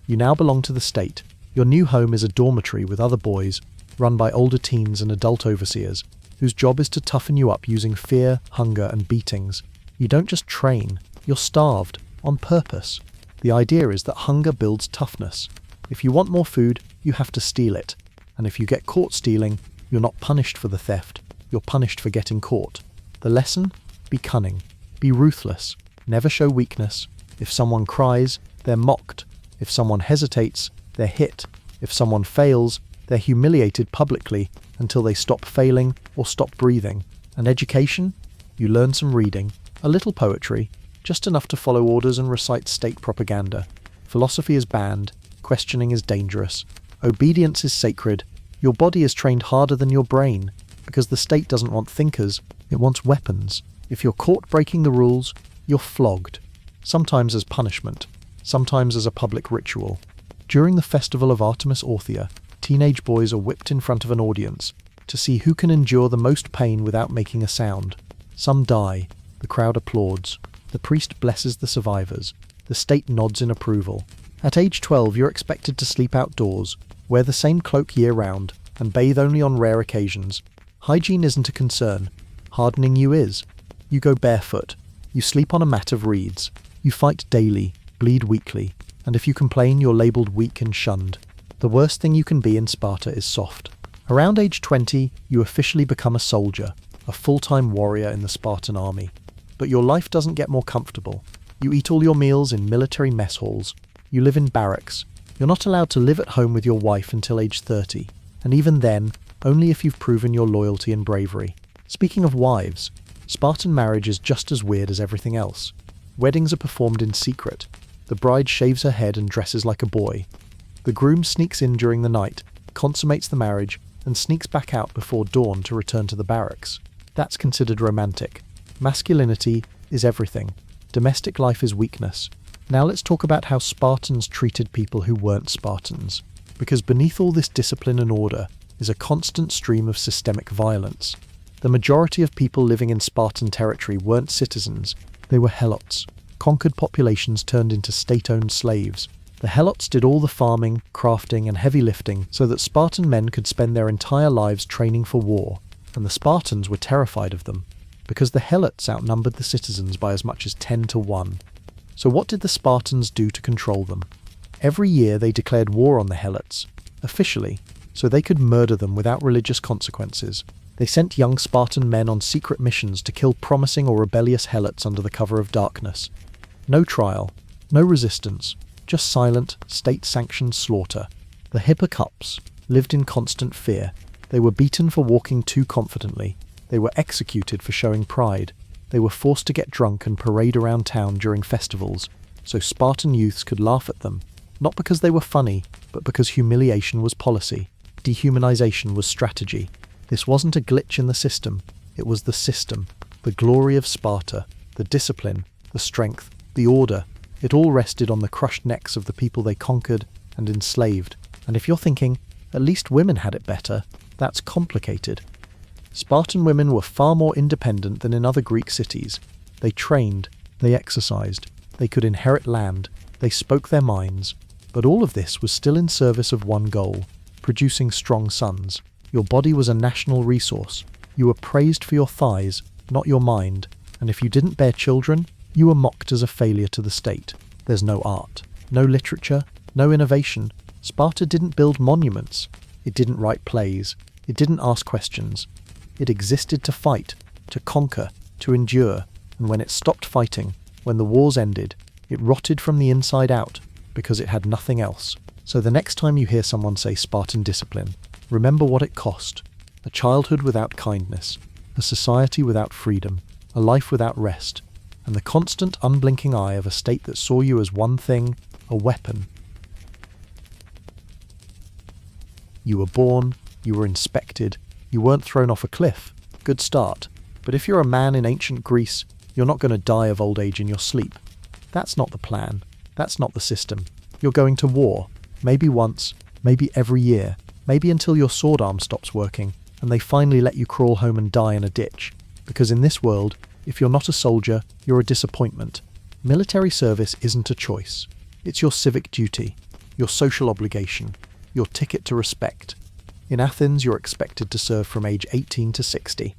Speaker 1: You now belong to the state. Your new home is a dormitory with other boys, run by older teens and adult overseers, whose job is to toughen you up using fear, hunger, and beatings. You don't just train, you're starved, on purpose. The idea is that hunger builds toughness. If you want more food, you have to steal it. And if you get caught stealing, you're not punished for the theft, you're punished for getting caught. The lesson? Be cunning. Be ruthless. Never show weakness. If someone cries, they're mocked. If someone hesitates, they're hit. If someone fails, they're humiliated publicly until they stop failing or stop breathing. And education? You learn some reading, a little poetry, just enough to follow orders and recite state propaganda. Philosophy is banned. Questioning is dangerous. Obedience is sacred. Your body is trained harder than your brain, because the state doesn't want thinkers, it wants weapons. If you're caught breaking the rules, you're flogged. Sometimes as punishment, sometimes as a public ritual. During the festival of Artemis Orthia, teenage boys are whipped in front of an audience to see who can endure the most pain without making a sound. Some die. The crowd applauds. The priest blesses the survivors. The state nods in approval. At age 12, you're expected to sleep outdoors, wear the same cloak year-round, and bathe only on rare occasions. Hygiene isn't a concern. Hardening you is. You go barefoot. You sleep on a mat of reeds. You fight daily, bleed weekly, and if you complain, you're labelled weak and shunned. The worst thing you can be in Sparta is soft. Around age 20, you officially become a soldier, a full-time warrior in the Spartan army. But your life doesn't get more comfortable. You eat all your meals in military mess halls. You live in barracks. You're not allowed to live at home with your wife until age 30, and even then, only if you've proven your loyalty and bravery. Speaking of wives, Spartan marriage is just as weird as everything else. Weddings are performed in secret. The bride shaves her head and dresses like a boy. The groom sneaks in during the night, consummates the marriage, and sneaks back out before dawn to return to the barracks. That's considered romantic. Masculinity is everything. Domestic life is weakness. Now let's talk about how Spartans treated people who weren't Spartans. Because beneath all this discipline and order is a constant stream of systemic violence. The majority of people living in Spartan territory weren't citizens, they were helots. Conquered populations turned into state-owned slaves. The helots did all the farming, crafting, and heavy lifting so that Spartan men could spend their entire lives training for war, and the Spartans were terrified of them, because the helots outnumbered the citizens by as much as 10 to 1. So what did the Spartans do to control them? Every year they declared war on the helots, officially, so they could murder them without religious consequences. They sent young Spartan men on secret missions to kill promising or rebellious helots under the cover of darkness. No trial, no resistance, just silent, state-sanctioned slaughter. The Hippocops lived in constant fear. They were beaten for walking too confidently. They were executed for showing pride. They were forced to get drunk and parade around town during festivals, so Spartan youths could laugh at them, not because they were funny, but because humiliation was policy. Dehumanization was strategy. This wasn't a glitch in the system, it was the system, the glory of Sparta, the discipline, the strength, the order. It all rested on the crushed necks of the people they conquered and enslaved. And if you're thinking, at least women had it better, that's complicated. Spartan women were far more independent than in other Greek cities. They trained, they exercised, they could inherit land, they spoke their minds. But all of this was still in service of one goal, producing strong sons. Your body was a national resource. You were praised for your thighs, not your mind. And if you didn't bear children, you were mocked as a failure to the state. There's no art, no literature, no innovation. Sparta didn't build monuments. It didn't write plays. It didn't ask questions. It existed to fight, to conquer, to endure. And when it stopped fighting, when the wars ended, it rotted from the inside out because it had nothing else. So the next time you hear someone say Spartan discipline, remember what it cost. A childhood without kindness, a society without freedom, a life without rest, and the constant unblinking eye of a state that saw you as one thing, a weapon. You were born, you were inspected, you weren't thrown off a cliff. Good start. But if you're a man in ancient Greece, you're not going to die of old age in your sleep. That's not the plan. That's not the system. You're going to war. Maybe once, maybe every year, maybe until your sword arm stops working, and they finally let you crawl home and die in a ditch. Because in this world, if you're not a soldier, you're a disappointment. Military service isn't a choice. It's your civic duty, your social obligation, your ticket to respect. In Athens, you're expected to serve from age 18 to 60.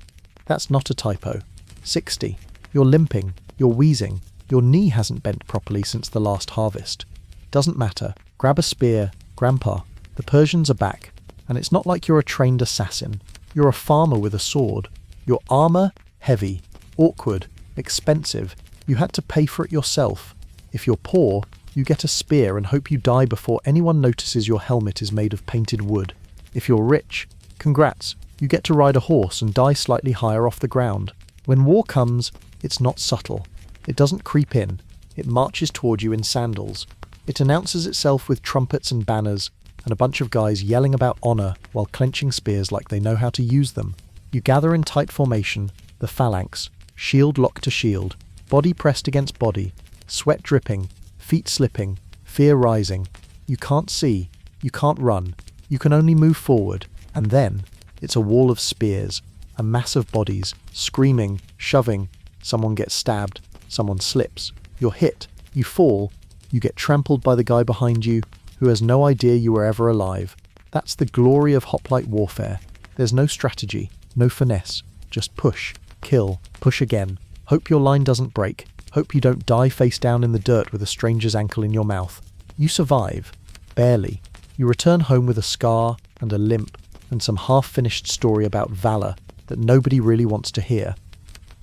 Speaker 1: That's not a typo. 60. You're limping, you're wheezing, your knee hasn't bent properly since the last harvest. Doesn't matter. Grab a spear, Grandpa. The Persians are back. And it's not like you're a trained assassin. You're a farmer with a sword. Your armor, heavy, awkward, expensive. You had to pay for it yourself. If you're poor, you get a spear and hope you die before anyone notices your helmet is made of painted wood. If you're rich, congrats, you get to ride a horse and die slightly higher off the ground. When war comes, it's not subtle. It doesn't creep in. It marches toward you in sandals. It announces itself with trumpets and banners, and a bunch of guys yelling about honor while clenching spears like they know how to use them. You gather in tight formation, the phalanx, shield locked to shield, body pressed against body, sweat dripping, feet slipping, fear rising. You can't see, you can't run, you can only move forward, and then it's a wall of spears, a mass of bodies, screaming, shoving. Someone gets stabbed, someone slips, you're hit, you fall, you get trampled by the guy behind you who has no idea you were ever alive. That's the glory of hoplite warfare. There's no strategy, no finesse, just push, kill, push again. Hope your line doesn't break. Hope you don't die face down in the dirt with a stranger's ankle in your mouth. You survive. Barely. You return home with a scar and a limp and some half-finished story about valor that nobody really wants to hear.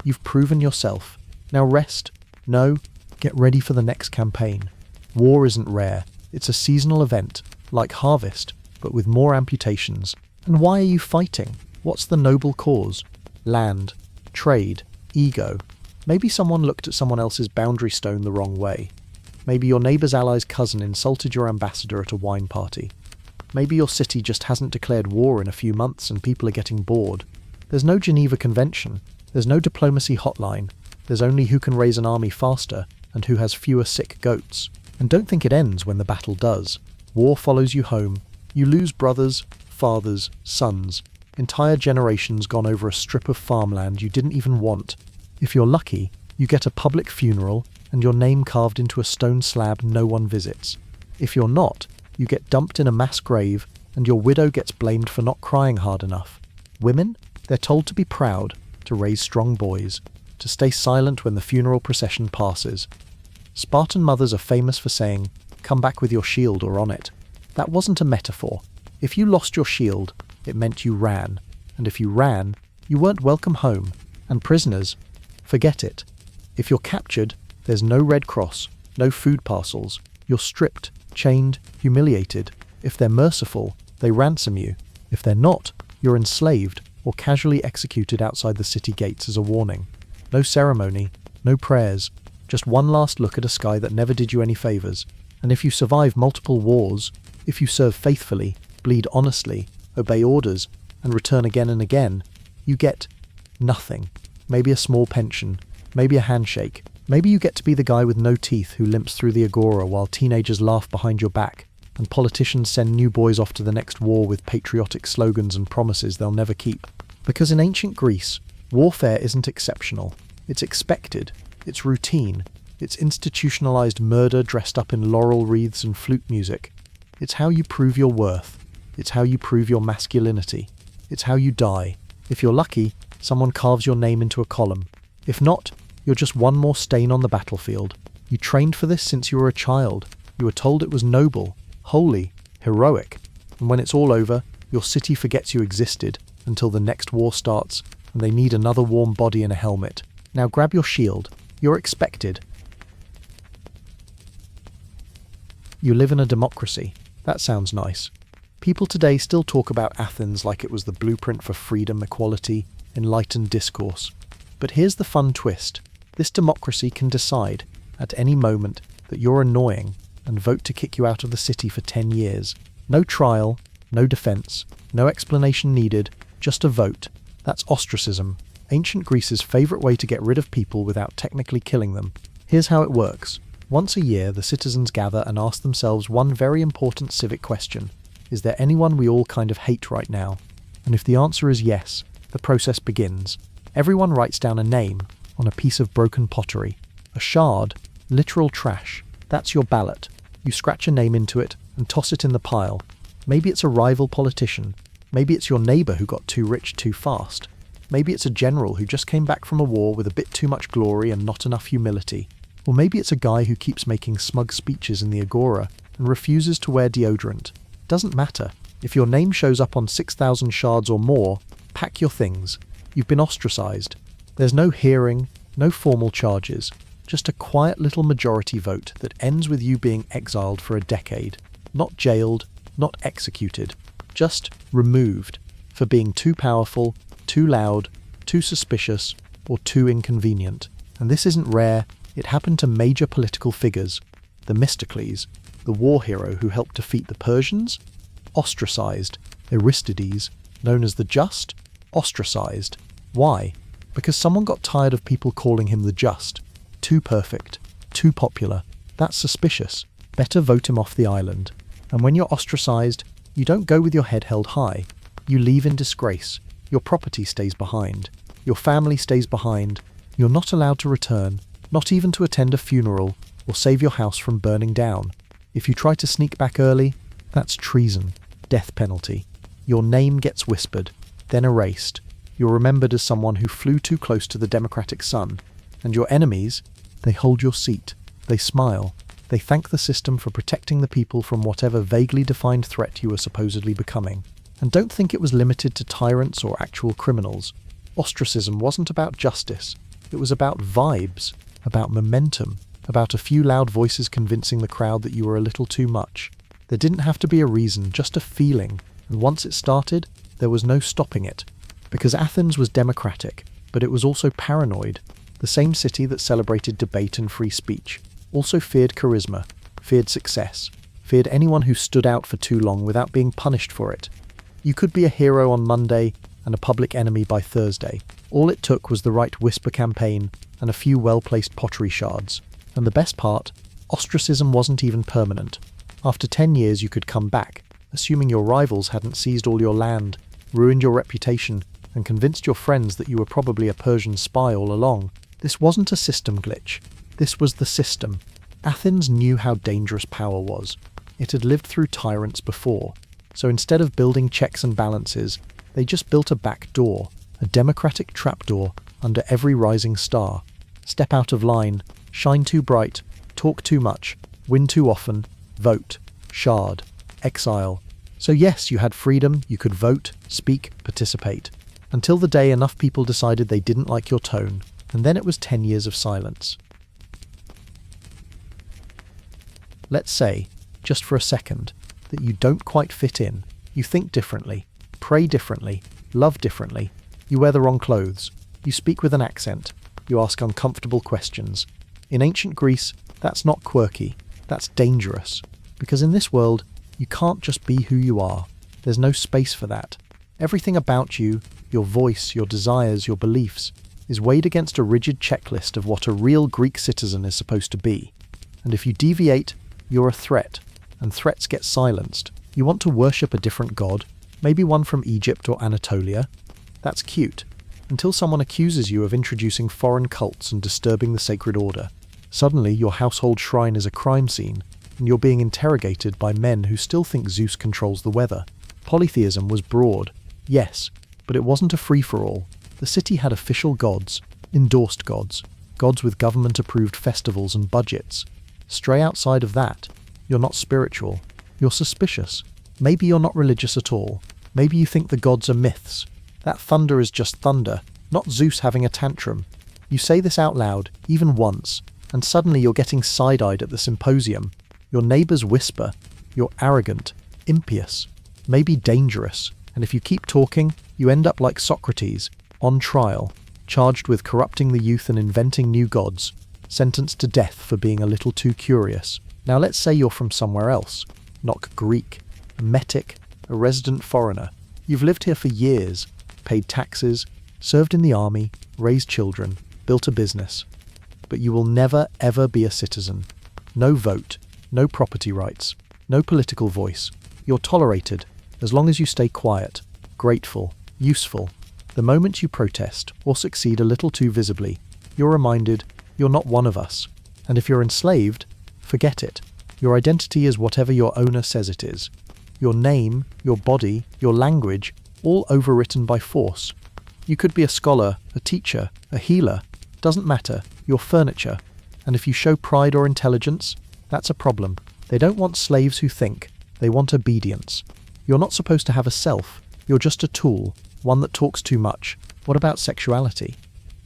Speaker 1: You've proven yourself. Now rest. No, get ready for the next campaign. War isn't rare. It's a seasonal event, like harvest, but with more amputations. And why are you fighting? What's the noble cause? land, trade, ego. Maybe someone looked at someone else's boundary stone the wrong way. Maybe your neighbour's ally's cousin insulted your ambassador at a wine party. Maybe your city just hasn't declared war in a few months and people are getting bored. There's no Geneva Convention. There's no diplomacy hotline. There's only who can raise an army faster and who has fewer sick goats. And don't think it ends when the battle does. War follows you home. You lose brothers, fathers, sons. Entire generations gone over a strip of farmland you didn't even want. If you're lucky, you get a public funeral and your name carved into a stone slab no one visits. If you're not, you get dumped in a mass grave and your widow gets blamed for not crying hard enough. Women, they're told to be proud, to raise strong boys, to stay silent when the funeral procession passes. Spartan mothers are famous for saying, "Come back with your shield or on it." That wasn't a metaphor. If you lost your shield, it meant you ran. And if you ran, you weren't welcome home. And prisoners, forget it. If you're captured, there's no Red Cross, no food parcels. You're stripped, chained, humiliated. If they're merciful, they ransom you. If they're not, you're enslaved or casually executed outside the city gates as a warning. No ceremony, no prayers, just one last look at a sky that never did you any favours. And if you survive multiple wars, if you serve faithfully, bleed honestly, obey orders, and return again and again, you get nothing. Maybe a small pension, maybe a handshake, maybe you get to be the guy with no teeth who limps through the agora while teenagers laugh behind your back, and politicians send new boys off to the next war with patriotic slogans and promises they'll never keep. Because in ancient Greece, warfare isn't exceptional. It's expected. It's routine. It's institutionalized murder dressed up in laurel wreaths and flute music. It's how you prove your worth. It's how you prove your masculinity. It's how you die. If you're lucky, someone carves your name into a column. If not, you're just one more stain on the battlefield. You trained for this since you were a child. You were told it was noble, holy, heroic. And when it's all over, your city forgets you existed until the next war starts and they need another warm body in a helmet. Now grab your shield. You're expected. You live in a democracy. That sounds nice. People today still talk about Athens like it was the blueprint for freedom, equality, enlightened discourse. But here's the fun twist. This democracy can decide, at any moment, that you're annoying and vote to kick you out of the city for 10 years. No trial, no defense, no explanation needed, just a vote. That's ostracism, ancient Greece's favorite way to get rid of people without technically killing them. Here's how it works. Once a year, the citizens gather and ask themselves one very important civic question. Is there anyone we all kind of hate right now? And if the answer is yes, the process begins. Everyone writes down a name on a piece of broken pottery. A shard, literal trash. That's your ballot. You scratch a name into it and toss it in the pile. Maybe it's a rival politician. Maybe it's your neighbour who got too rich too fast. Maybe it's a general who just came back from a war with a bit too much glory and not enough humility. Or maybe it's a guy who keeps making smug speeches in the agora and refuses to wear deodorant. Doesn't matter. If your name shows up on 6,000 shards or more, pack your things. You've been ostracised. There's no hearing, no formal charges, just a quiet little majority vote that ends with you being exiled for a decade. Not jailed, not executed, just removed for being too powerful, too loud, too suspicious, or too inconvenient. And this isn't rare. It happened to major political figures. Themistocles, the war hero who helped defeat the Persians, ostracized. Aristides, known as the Just, ostracized. Why? Because someone got tired of people calling him the Just. Too perfect, too popular. That's suspicious. Better vote him off the island. And when you're ostracized, you don't go with your head held high. You leave in disgrace. Your property stays behind. Your family stays behind. You're not allowed to return, not even to attend a funeral or save your house from burning down. If you try to sneak back early, that's treason, death penalty. Your name gets whispered, then erased. You're remembered as someone who flew too close to the democratic sun. And your enemies, they hold your seat. They smile. They thank the system for protecting the people from whatever vaguely defined threat you were supposedly becoming. And don't think it was limited to tyrants or actual criminals. Ostracism wasn't about justice. It was about vibes, about momentum, about a few loud voices convincing the crowd that you were a little too much. There didn't have to be a reason, just a feeling, and once it started, there was no stopping it. Because Athens was democratic, but it was also paranoid. The same city that celebrated debate and free speech also feared charisma, feared success, feared anyone who stood out for too long without being punished for it. You could be a hero on Monday and a public enemy by Thursday. All it took was the right whisper campaign and a few well-placed pottery shards. And the best part, ostracism wasn't even permanent. After 10 years you could come back, assuming your rivals hadn't seized all your land, ruined your reputation, and convinced your friends that you were probably a Persian spy all along. This wasn't a system glitch. This was the system. Athens knew how dangerous power was. It had lived through tyrants before. So instead of building checks and balances, they just built a back door, a democratic trapdoor under every rising star. Step out of line, shine too bright, talk too much, win too often, vote, shard, exile. So yes, you had freedom, you could vote, speak, participate. Until the day enough people decided they didn't like your tone, and then it was 10 years of silence. Let's say, just for a second, that you don't quite fit in. You think differently, pray differently, love differently. You wear the wrong clothes. You speak with an accent. You ask uncomfortable questions. In ancient Greece, that's not quirky. That's dangerous. Because in this world, you can't just be who you are. There's no space for that. Everything about you, your voice, your desires, your beliefs, is weighed against a rigid checklist of what a real Greek citizen is supposed to be. And if you deviate, you're a threat, and threats get silenced. You want to worship a different god, maybe one from Egypt or Anatolia? That's cute, until someone accuses you of introducing foreign cults and disturbing the sacred order. Suddenly, your household shrine is a crime scene, and you're being interrogated by men who still think Zeus controls the weather. Polytheism was broad, yes, but it wasn't a free-for-all. The city had official gods, endorsed gods, gods with government-approved festivals and budgets. Stray outside of that, you're not spiritual, you're suspicious. Maybe you're not religious at all. Maybe you think the gods are myths. That thunder is just thunder, not Zeus having a tantrum. You say this out loud, even once, and suddenly you're getting side-eyed at the symposium. Your neighbors whisper, you're arrogant, impious, maybe dangerous, and if you keep talking, you end up like Socrates, on trial, charged with corrupting the youth and inventing new gods, sentenced to death for being a little too curious. Now let's say you're from somewhere else, not Greek, a metic, a resident foreigner. You've lived here for years, paid taxes, served in the army, raised children, built a business. But you will never ever be a citizen. No vote, no property rights, no political voice. You're tolerated, as long as you stay quiet, grateful, useful. The moment you protest, or succeed a little too visibly, you're reminded you're not one of us. And if you're enslaved, forget it. Your identity is whatever your owner says it is. Your name, your body, your language, all overwritten by force. You could be a scholar, a teacher, a healer. Doesn't matter. You're furniture. And if you show pride or intelligence, that's a problem. They don't want slaves who think. They want obedience. You're not supposed to have a self. You're just a tool, one that talks too much. What about sexuality?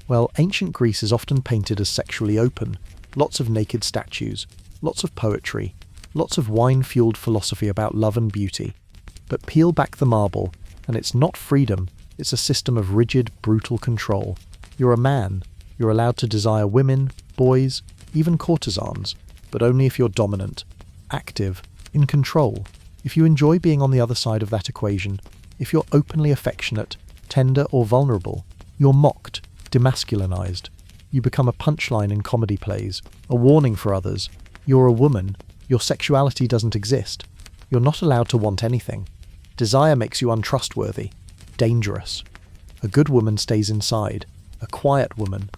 Speaker 1: Well, ancient Greece is often painted as sexually open. Lots of naked statues, lots of poetry, lots of wine-fueled philosophy about love and beauty. But peel back the marble, and it's not freedom, it's a system of rigid, brutal control. You're a man. You're allowed to desire women, boys, even courtesans, but only if you're dominant, active, in control. If you enjoy being on the other side of that equation, if you're openly affectionate, tender or vulnerable, you're mocked, demasculinized. You become a punchline in comedy plays, a warning for others. You're a woman. Your sexuality doesn't exist. You're not allowed to want anything. Desire makes you untrustworthy, dangerous. A good woman stays inside, a quiet woman.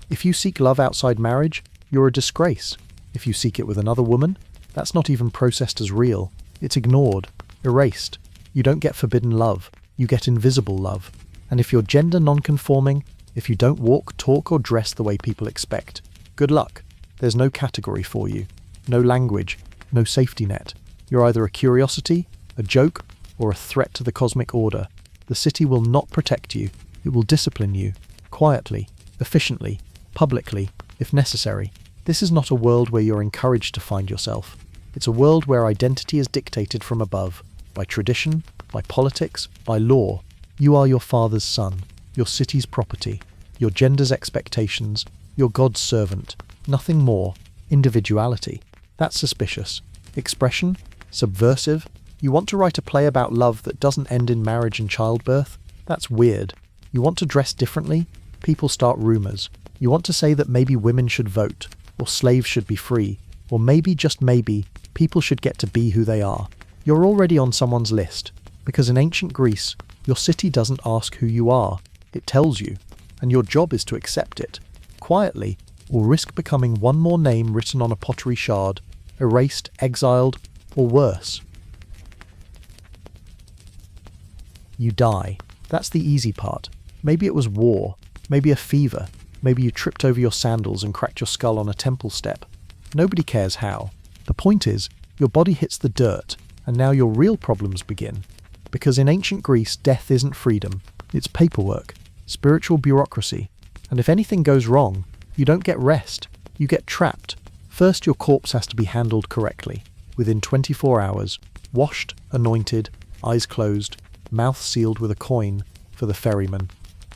Speaker 1: If you seek love outside marriage, you're a disgrace. If you seek it with another woman, that's not even processed as real. It's ignored, erased. You don't get forbidden love, you get invisible love. And if you're gender non-conforming, if you don't walk, talk or dress the way people expect, good luck. There's no category for you, no language, no safety net. You're either a curiosity, a joke, or a threat to the cosmic order. The city will not protect you. It will discipline you, quietly, efficiently, publicly, if necessary. This is not a world where you're encouraged to find yourself. It's a world where identity is dictated from above, by tradition, by politics, by law. You are your father's son, your city's property, your gender's expectations, your God's servant. Nothing more. Individuality. That's suspicious. Expression? Subversive. You want to write a play about love that doesn't end in marriage and childbirth? That's weird. You want to dress differently? People start rumors. You want to say that maybe women should vote, or slaves should be free, or maybe, just maybe, people should get to be who they are. You're already on someone's list, because in ancient Greece, your city doesn't ask who you are, it tells you, and your job is to accept it, quietly, or risk becoming one more name written on a pottery shard, erased, exiled, or worse. You die. That's the easy part. Maybe it was war, maybe a fever, maybe you tripped over your sandals and cracked your skull on a temple step. Nobody cares how. The point is, your body hits the dirt, and now your real problems begin. Because in ancient Greece, death isn't freedom, it's paperwork, spiritual bureaucracy, and if anything goes wrong, you don't get rest, you get trapped. First, your corpse has to be handled correctly, within 24 hours, washed, anointed, eyes closed, mouth sealed with a coin for the ferryman.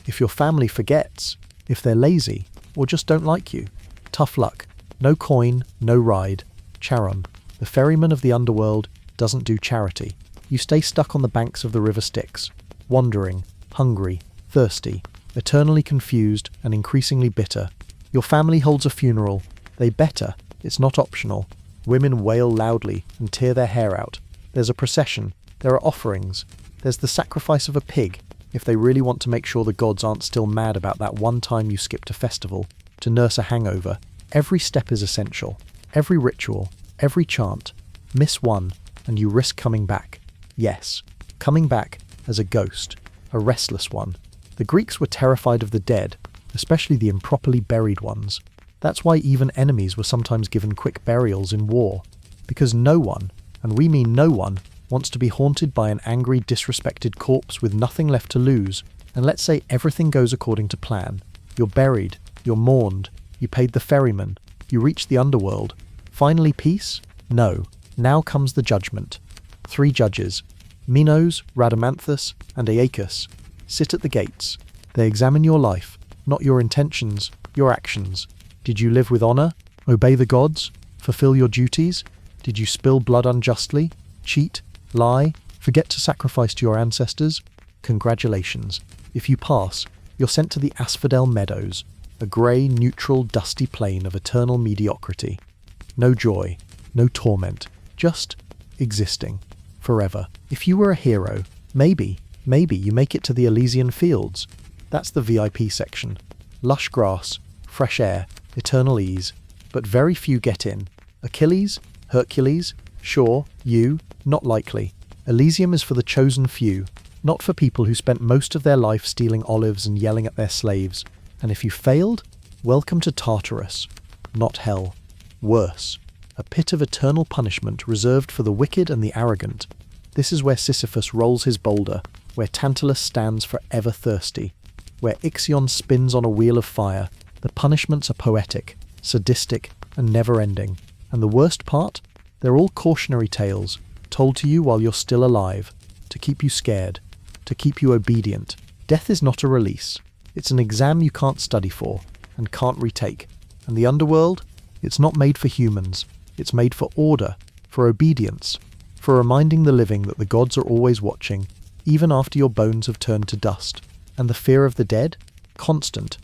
Speaker 1: If your family forgets, if they're lazy, or just don't like you, tough luck. No coin, no ride. Charon, the ferryman of the underworld, doesn't do charity. You stay stuck on the banks of the river Styx, wandering, hungry, thirsty, eternally confused and increasingly bitter. Your family holds a funeral. They better. It's not optional. Women wail loudly and tear their hair out. There's a procession. There are offerings. There's the sacrifice of a pig, if they really want to make sure the gods aren't still mad about that one time you skipped a festival to nurse a hangover. Every step is essential. Every ritual, every chant. Miss one, and you risk coming back. Yes, coming back as a ghost, a restless one. The Greeks were terrified of the dead, especially the improperly buried ones. That's why even enemies were sometimes given quick burials in war. Because no one, and we mean no one, wants to be haunted by an angry, disrespected corpse with nothing left to lose. And let's say everything goes according to plan. You're buried, you're mourned, you paid the ferryman, you reach the underworld. Finally peace? No. Now comes the judgment. 3 judges, Minos, Rhadamanthus, and Aeacus, sit at the gates. They examine your life, not your intentions, your actions. Did you live with honor? Obey the gods? Fulfill your duties? Did you spill blood unjustly? Cheat? Lie? Forget to sacrifice to your ancestors? Congratulations. If you pass, you're sent to the Asphodel Meadows, a grey, neutral, dusty plain of eternal mediocrity. No joy, no torment, just existing. Forever. If you were a hero, maybe you make it to the Elysian Fields. That's the VIP section. Lush grass, fresh air, eternal ease. But very few get in. Achilles? Hercules? Sure, you? Not likely. Elysium is for the chosen few, not for people who spent most of their life stealing olives and yelling at their slaves. And if you failed, welcome to Tartarus. Not hell. Worse. A pit of eternal punishment reserved for the wicked and the arrogant. This is where Sisyphus rolls his boulder, where Tantalus stands forever thirsty, where Ixion spins on a wheel of fire. The punishments are poetic, sadistic, and never-ending. And the worst part? They're all cautionary tales, told to you while you're still alive, to keep you scared, to keep you obedient. Death is not a release. It's an exam you can't study for, and can't retake. And the underworld? It's not made for humans. It's made for order, for obedience, for reminding the living that the gods are always watching, even after your bones have turned to dust. And the fear of the dead? Constant.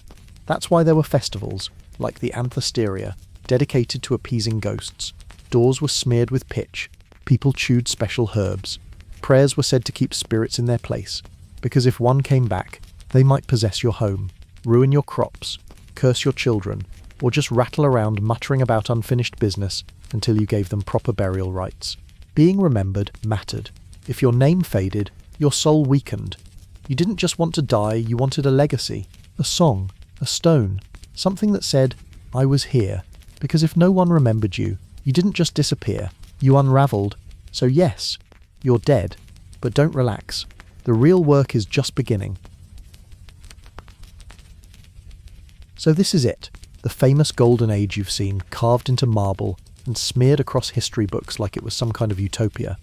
Speaker 1: That's why there were festivals, like the Anthesteria, dedicated to appeasing ghosts. Doors were smeared with pitch. People chewed special herbs. Prayers were said to keep spirits in their place, because if one came back, they might possess your home, ruin your crops, curse your children, or just rattle around muttering about unfinished business until you gave them proper burial rites. Being remembered mattered. If your name faded, your soul weakened. You didn't just want to die, you wanted a legacy, a song, a stone, something that said, I was here. Because if no one remembered you, you didn't just disappear, you unraveled. So yes, you're dead, but don't relax. The real work is just beginning. So this is it, the famous golden age you've seen carved into marble and smeared across history books like it was some kind of utopia.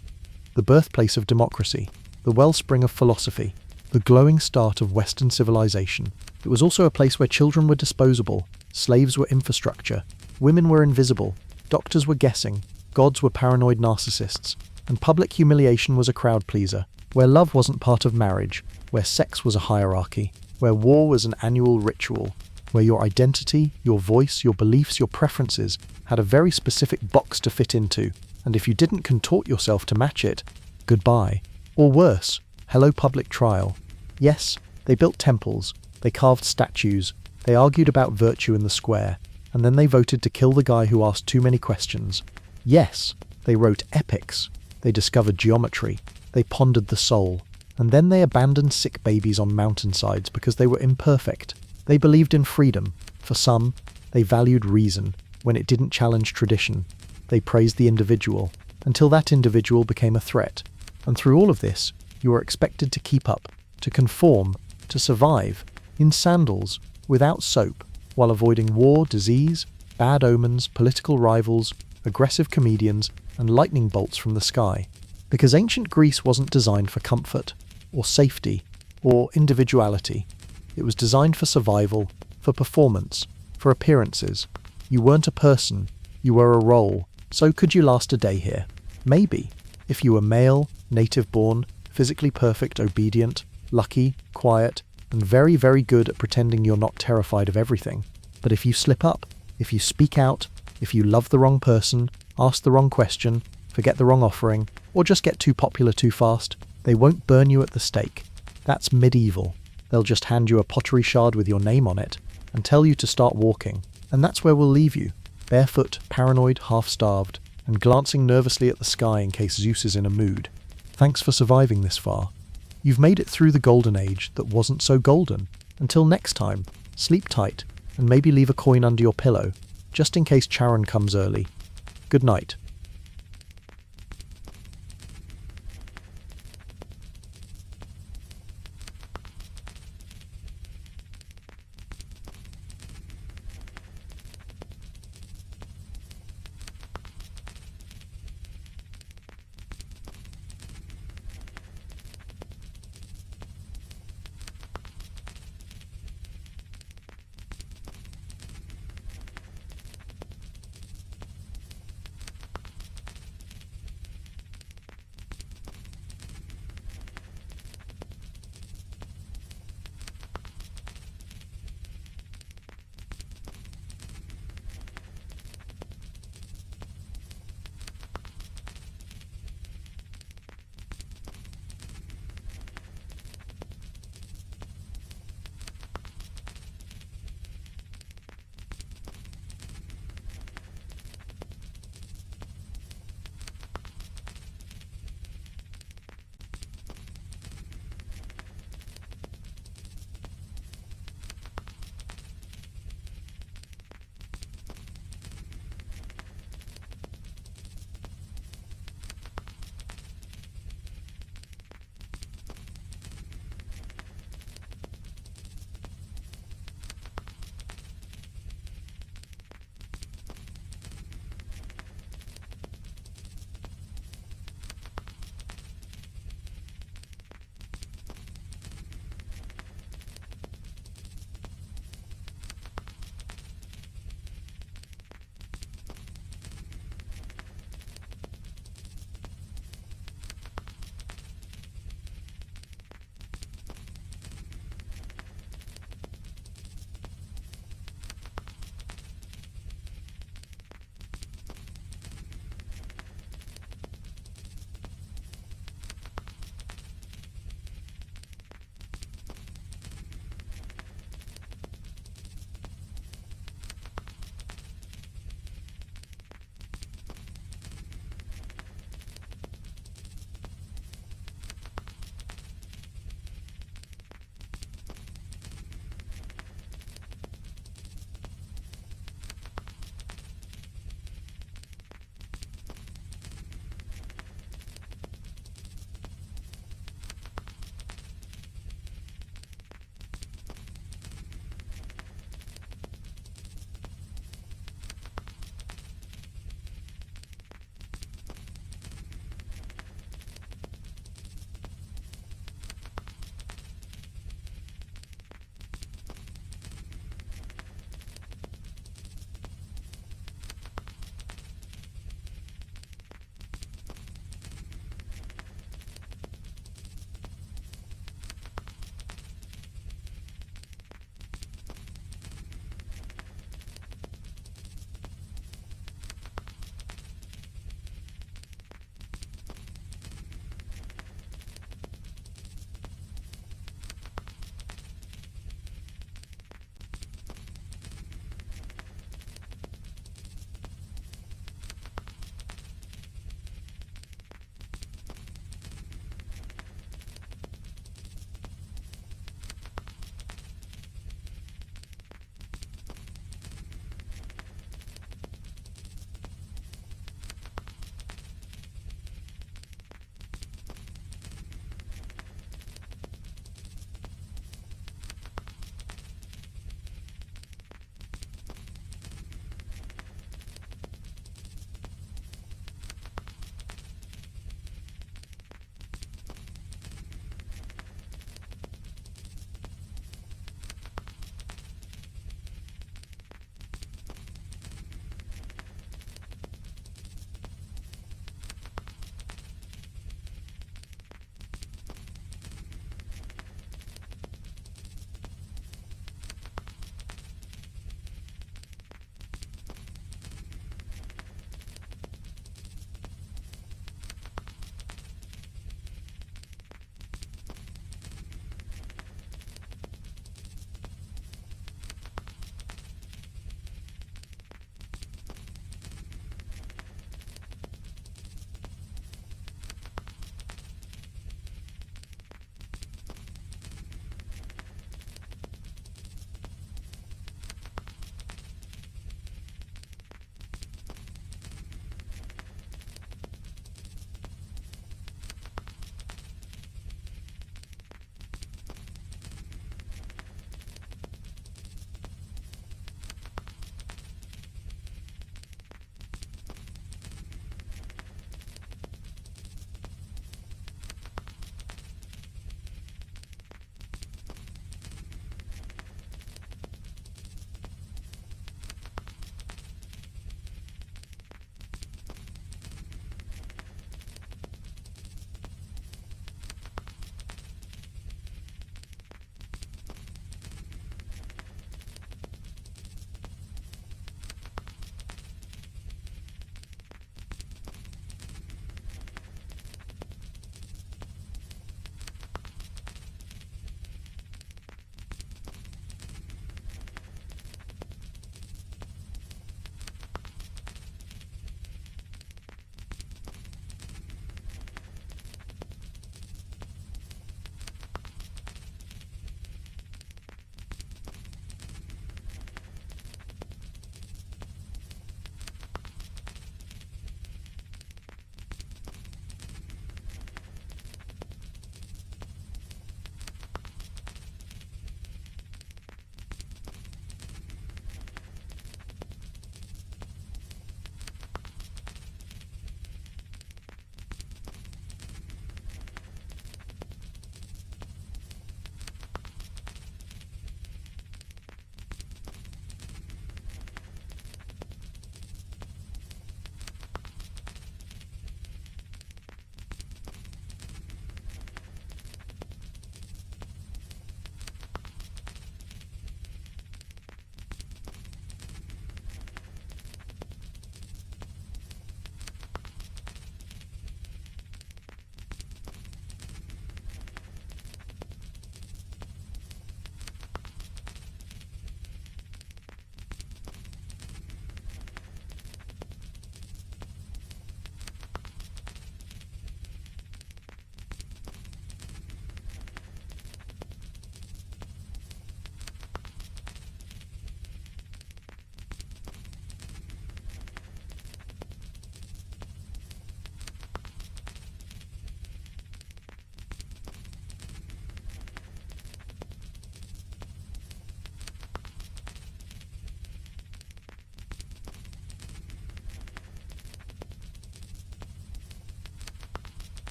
Speaker 1: The birthplace of democracy, the wellspring of philosophy, the glowing start of Western civilization. It was also a place where children were disposable, slaves were infrastructure, women were invisible, doctors were guessing, gods were paranoid narcissists, and public humiliation was a crowd pleaser, where love wasn't part of marriage, where sex was a hierarchy, where war was an annual ritual, where your identity, your voice, your beliefs, your preferences had a very specific box to fit into, and if you didn't contort yourself to match it, goodbye. Or worse, hello public trial. Yes, they built temples, they carved statues, they argued about virtue in the square, and then they voted to kill the guy who asked too many questions. Yes, they wrote epics, they discovered geometry, they pondered the soul, and then they abandoned sick babies on mountainsides because they were imperfect. They believed in freedom. For some, they valued reason when it didn't challenge tradition. They praised the individual, until that individual became a threat. And through all of this, you were expected to keep up, to conform, to survive, in sandals, without soap, while avoiding war, disease, bad omens, political rivals, aggressive comedians, and lightning bolts from the sky. Because ancient Greece wasn't designed for comfort, or safety, or individuality. It was designed for survival, for performance, for appearances. You weren't a person, you were a role. So could you last a day here? Maybe. If you were male, native-born, physically perfect, obedient, lucky, quiet, and very, very good at pretending you're not terrified of everything. But if you slip up, if you speak out, if you love the wrong person, ask the wrong question, forget the wrong offering, or just get too popular too fast, they won't burn you at the stake. That's medieval. They'll just hand you a pottery shard with your name on it and tell you to start walking. And that's where we'll leave you, barefoot, paranoid, half-starved, and glancing nervously at the sky in case Zeus is in a mood. Thanks for surviving this far. You've made it through the golden age that wasn't so golden. Until next time, sleep tight and maybe leave a coin under your pillow, just in case Charon comes early. Good night.